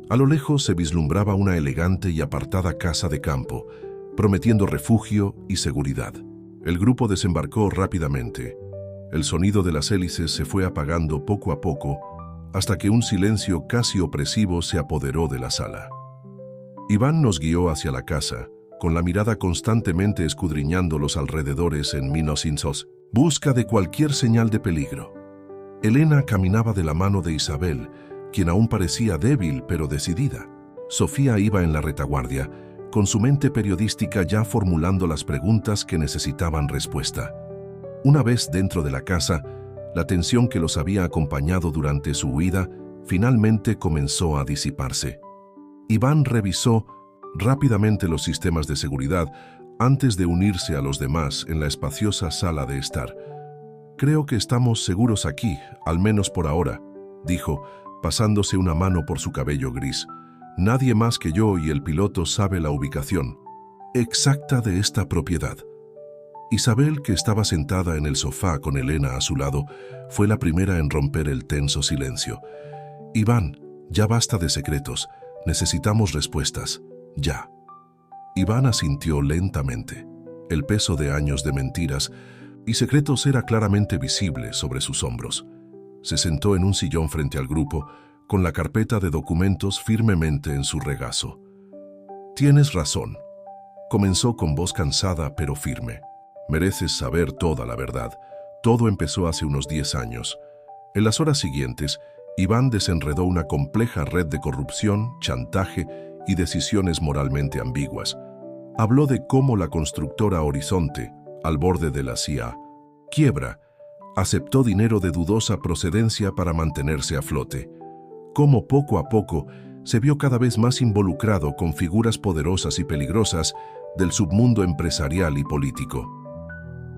A lo lejos se vislumbraba una elegante y apartada casa de campo, prometiendo refugio y seguridad. El grupo desembarcó rápidamente. El sonido de las hélices se fue apagando poco a poco, hasta que un silencio casi opresivo se apoderó de la sala. Iván nos guió hacia la casa, con la mirada constantemente escudriñando los alrededores en busca de cualquier señal de peligro. Elena caminaba de la mano de Isabel, quien aún parecía débil pero decidida. Sofía iba en la retaguardia, con su mente periodística ya formulando las preguntas que necesitaban respuesta. Una vez dentro de la casa, la tensión que los había acompañado durante su huida finalmente comenzó a disiparse. Iván revisó rápidamente los sistemas de seguridad antes de unirse a los demás en la espaciosa sala de estar. «Creo que estamos seguros aquí, al menos por ahora», dijo, pasándose una mano por su cabello gris. «Nadie más que yo y el piloto sabe la ubicación exacta de esta propiedad». Isabel, que estaba sentada en el sofá con Elena a su lado, fue la primera en romper el tenso silencio. «Iván, ya basta de secretos. Necesitamos respuestas. Ya». Iván asintió lentamente. El peso de años de mentiras y secretos era claramente visible sobre sus hombros. Se sentó en un sillón frente al grupo, con la carpeta de documentos firmemente en su regazo. «Tienes razón», comenzó con voz cansada pero firme. «Mereces saber toda la verdad. Todo empezó hace unos 10 años. En las horas siguientes, Iván desenredó una compleja red de corrupción, chantaje y decisiones moralmente ambiguas. Habló de cómo la constructora Horizonte, al borde de la quiebra, aceptó dinero de dudosa procedencia para mantenerse a flote. Cómo poco a poco se vio cada vez más involucrado con figuras poderosas y peligrosas del submundo empresarial y político.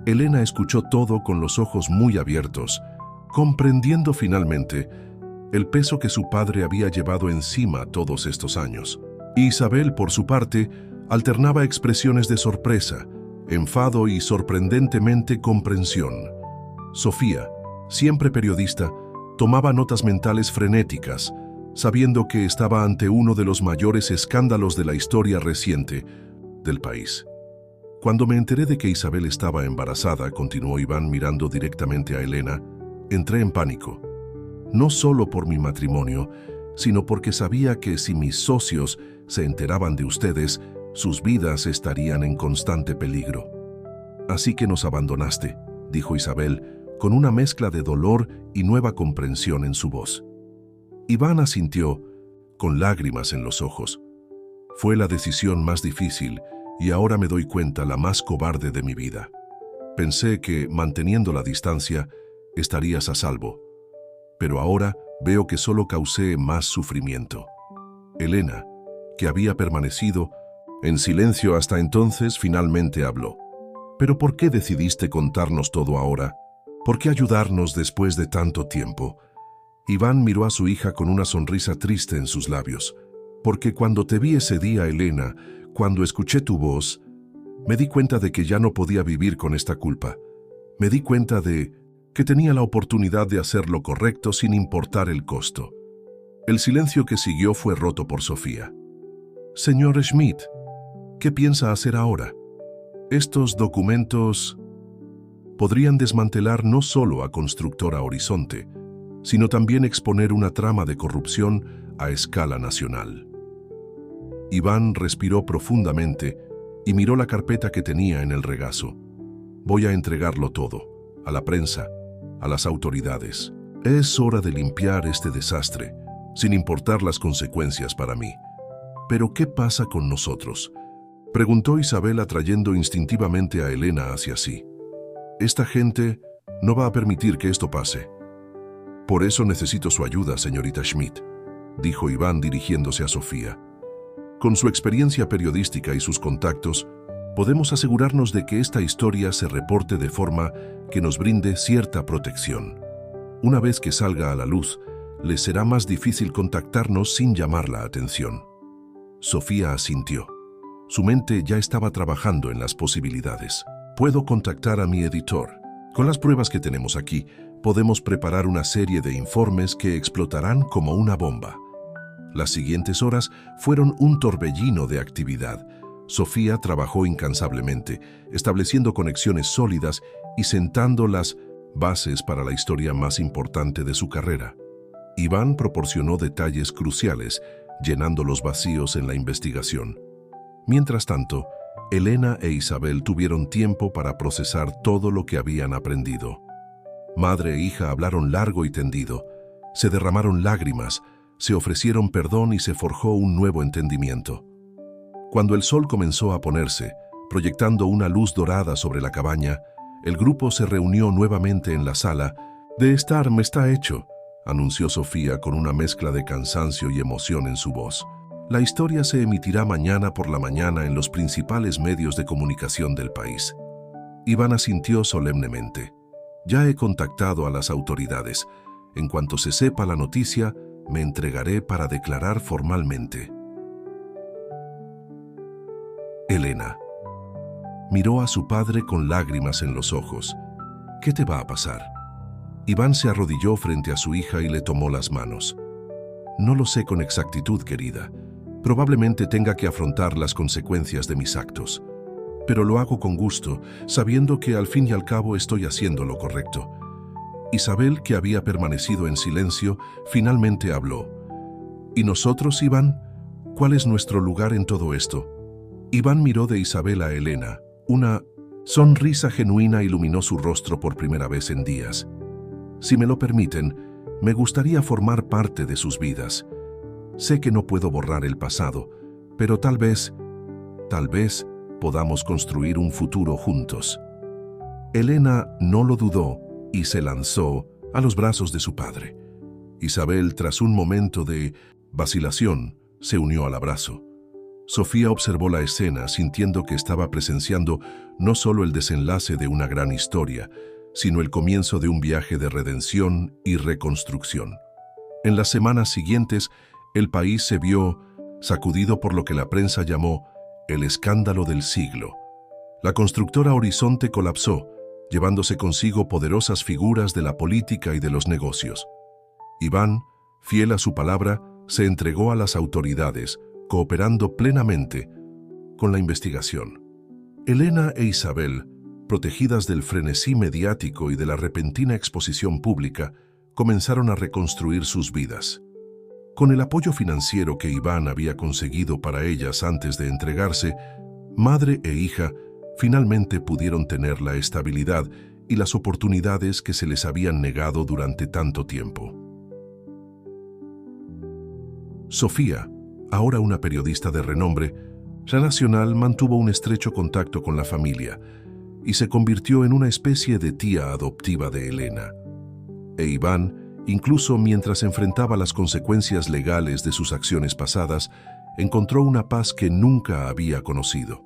Elena escuchó todo con los ojos muy abiertos, comprendiendo finalmente el peso que su padre había llevado encima todos estos años. Isabel, por su parte, alternaba expresiones de sorpresa, enfado y sorprendentemente comprensión. Sofía, siempre periodista, tomaba notas mentales frenéticas, sabiendo que estaba ante uno de los mayores escándalos de la historia reciente del país. Cuando me enteré de que Isabel estaba embarazada, continuó Iván mirando directamente a Elena, entré en pánico. No solo por mi matrimonio, sino porque sabía que si mis socios se enteraban de ustedes, sus vidas estarían en constante peligro. Así que nos abandonaste, dijo Isabel, con una mezcla de dolor y nueva comprensión en su voz. Iván asintió, con lágrimas en los ojos. Fue la decisión más difícil y ahora me doy cuenta la más cobarde de mi vida. Pensé que, manteniendo la distancia, estarías a salvo. Pero ahora veo que solo causé más sufrimiento. Elena, que había permanecido en silencio hasta entonces, finalmente habló. ¿Pero por qué decidiste contarnos todo ahora? ¿Por qué ayudarnos después de tanto tiempo? Iván miró a su hija con una sonrisa triste en sus labios. Porque cuando te vi ese día, Elena, cuando escuché tu voz, me di cuenta de que ya no podía vivir con esta culpa. Me di cuenta de que tenía la oportunidad de hacer lo correcto sin importar el costo. El silencio que siguió fue roto por Sofía. Señor Schmidt, ¿qué piensa hacer ahora? Estos documentos podrían desmantelar no solo a Constructora Horizonte, sino también exponer una trama de corrupción a escala nacional. Iván respiró profundamente y miró la carpeta que tenía en el regazo. Voy a entregarlo todo, a la prensa, a las autoridades. Es hora de limpiar este desastre, sin importar las consecuencias para mí. ¿Pero qué pasa con nosotros?, preguntó Isabel atrayendo instintivamente a Elena hacia sí. Esta gente no va a permitir que esto pase. Por eso necesito su ayuda, señorita Schmidt, dijo Iván dirigiéndose a Sofía. Con su experiencia periodística y sus contactos, podemos asegurarnos de que esta historia se reporte de forma que nos brinde cierta protección. Una vez que salga a la luz, les será más difícil contactarnos sin llamar la atención. Sofía asintió. Su mente ya estaba trabajando en las posibilidades. Puedo contactar a mi editor. Con las pruebas que tenemos aquí, podemos preparar una serie de informes que explotarán como una bomba. Las siguientes horas fueron un torbellino de actividad. Sofía trabajó incansablemente, estableciendo conexiones sólidas y sentando las bases para la historia más importante de su carrera. Iván proporcionó detalles cruciales, llenando los vacíos en la investigación. Mientras tanto, Elena e Isabel tuvieron tiempo para procesar todo lo que habían aprendido. Madre e hija hablaron largo y tendido, se derramaron lágrimas, se ofrecieron perdón y se forjó un nuevo entendimiento. Cuando el sol comenzó a ponerse, proyectando una luz dorada sobre la cabaña, el grupo se reunió nuevamente en la sala. «De estar me está hecho», anunció Sofía con una mezcla de cansancio y emoción en su voz. «La historia se emitirá mañana por la mañana en los principales medios de comunicación del país». Iván asintió solemnemente. «Ya he contactado a las autoridades. En cuanto se sepa la noticia, me entregaré para declarar formalmente». Elena miró a su padre con lágrimas en los ojos. «¿Qué te va a pasar?». Iván se arrodilló frente a su hija y le tomó las manos. «No lo sé con exactitud, querida. Probablemente tenga que afrontar las consecuencias de mis actos. Pero lo hago con gusto, sabiendo que al fin y al cabo estoy haciendo lo correcto». Isabel, que había permanecido en silencio, finalmente habló. «¿Y nosotros, Iván? ¿Cuál es nuestro lugar en todo esto?». Iván miró de Isabel a Elena. Una sonrisa genuina iluminó su rostro por primera vez en días. «Si me lo permiten, me gustaría formar parte de sus vidas. Sé que no puedo borrar el pasado, pero tal vez podamos construir un futuro juntos». Elena no lo dudó y se lanzó a los brazos de su padre. Isabel, tras un momento de vacilación, se unió al abrazo. Sofía observó la escena, sintiendo que estaba presenciando no solo el desenlace de una gran historia, sino el comienzo de un viaje de redención y reconstrucción. En las semanas siguientes, el país se vio sacudido por lo que la prensa llamó el escándalo del siglo. La constructora Horizonte colapsó, llevándose consigo poderosas figuras de la política y de los negocios. Iván, fiel a su palabra, se entregó a las autoridades, cooperando plenamente con la investigación. Elena e Isabel, protegidas del frenesí mediático y de la repentina exposición pública, comenzaron a reconstruir sus vidas. Con el apoyo financiero que Iván había conseguido para ellas antes de entregarse, madre e hija finalmente pudieron tener la estabilidad y las oportunidades que se les habían negado durante tanto tiempo. Sofía, ahora una periodista de renombre, la Nacional mantuvo un estrecho contacto con la familia y se convirtió en una especie de tía adoptiva de Elena. E Iván, incluso mientras enfrentaba las consecuencias legales de sus acciones pasadas, encontró una paz que nunca había conocido.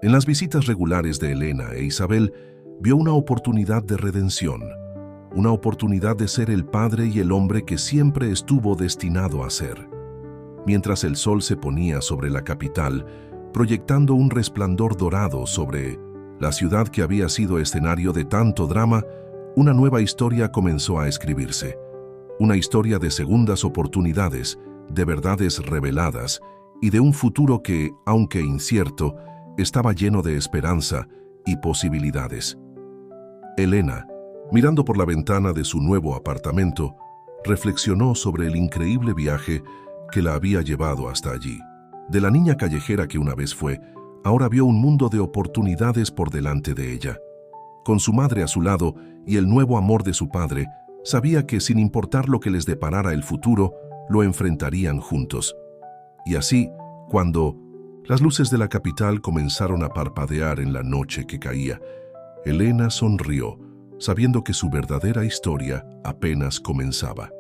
En las visitas regulares de Elena e Isabel, vio una oportunidad de redención, una oportunidad de ser el padre y el hombre que siempre estuvo destinado a ser. Mientras el sol se ponía sobre la capital, proyectando un resplandor dorado sobre la ciudad que había sido escenario de tanto drama, una nueva historia comenzó a escribirse. Una historia de segundas oportunidades, de verdades reveladas y de un futuro que, aunque incierto, estaba lleno de esperanza y posibilidades. Elena, mirando por la ventana de su nuevo apartamento, reflexionó sobre el increíble viaje que la había llevado hasta allí. De la niña callejera que una vez fue, ahora vio un mundo de oportunidades por delante de ella. Con su madre a su lado y el nuevo amor de su padre, sabía que sin importar lo que les deparara el futuro, lo enfrentarían juntos. Y así, cuando las luces de la capital comenzaron a parpadear en la noche que caía, Elena sonrió, sabiendo que su verdadera historia apenas comenzaba.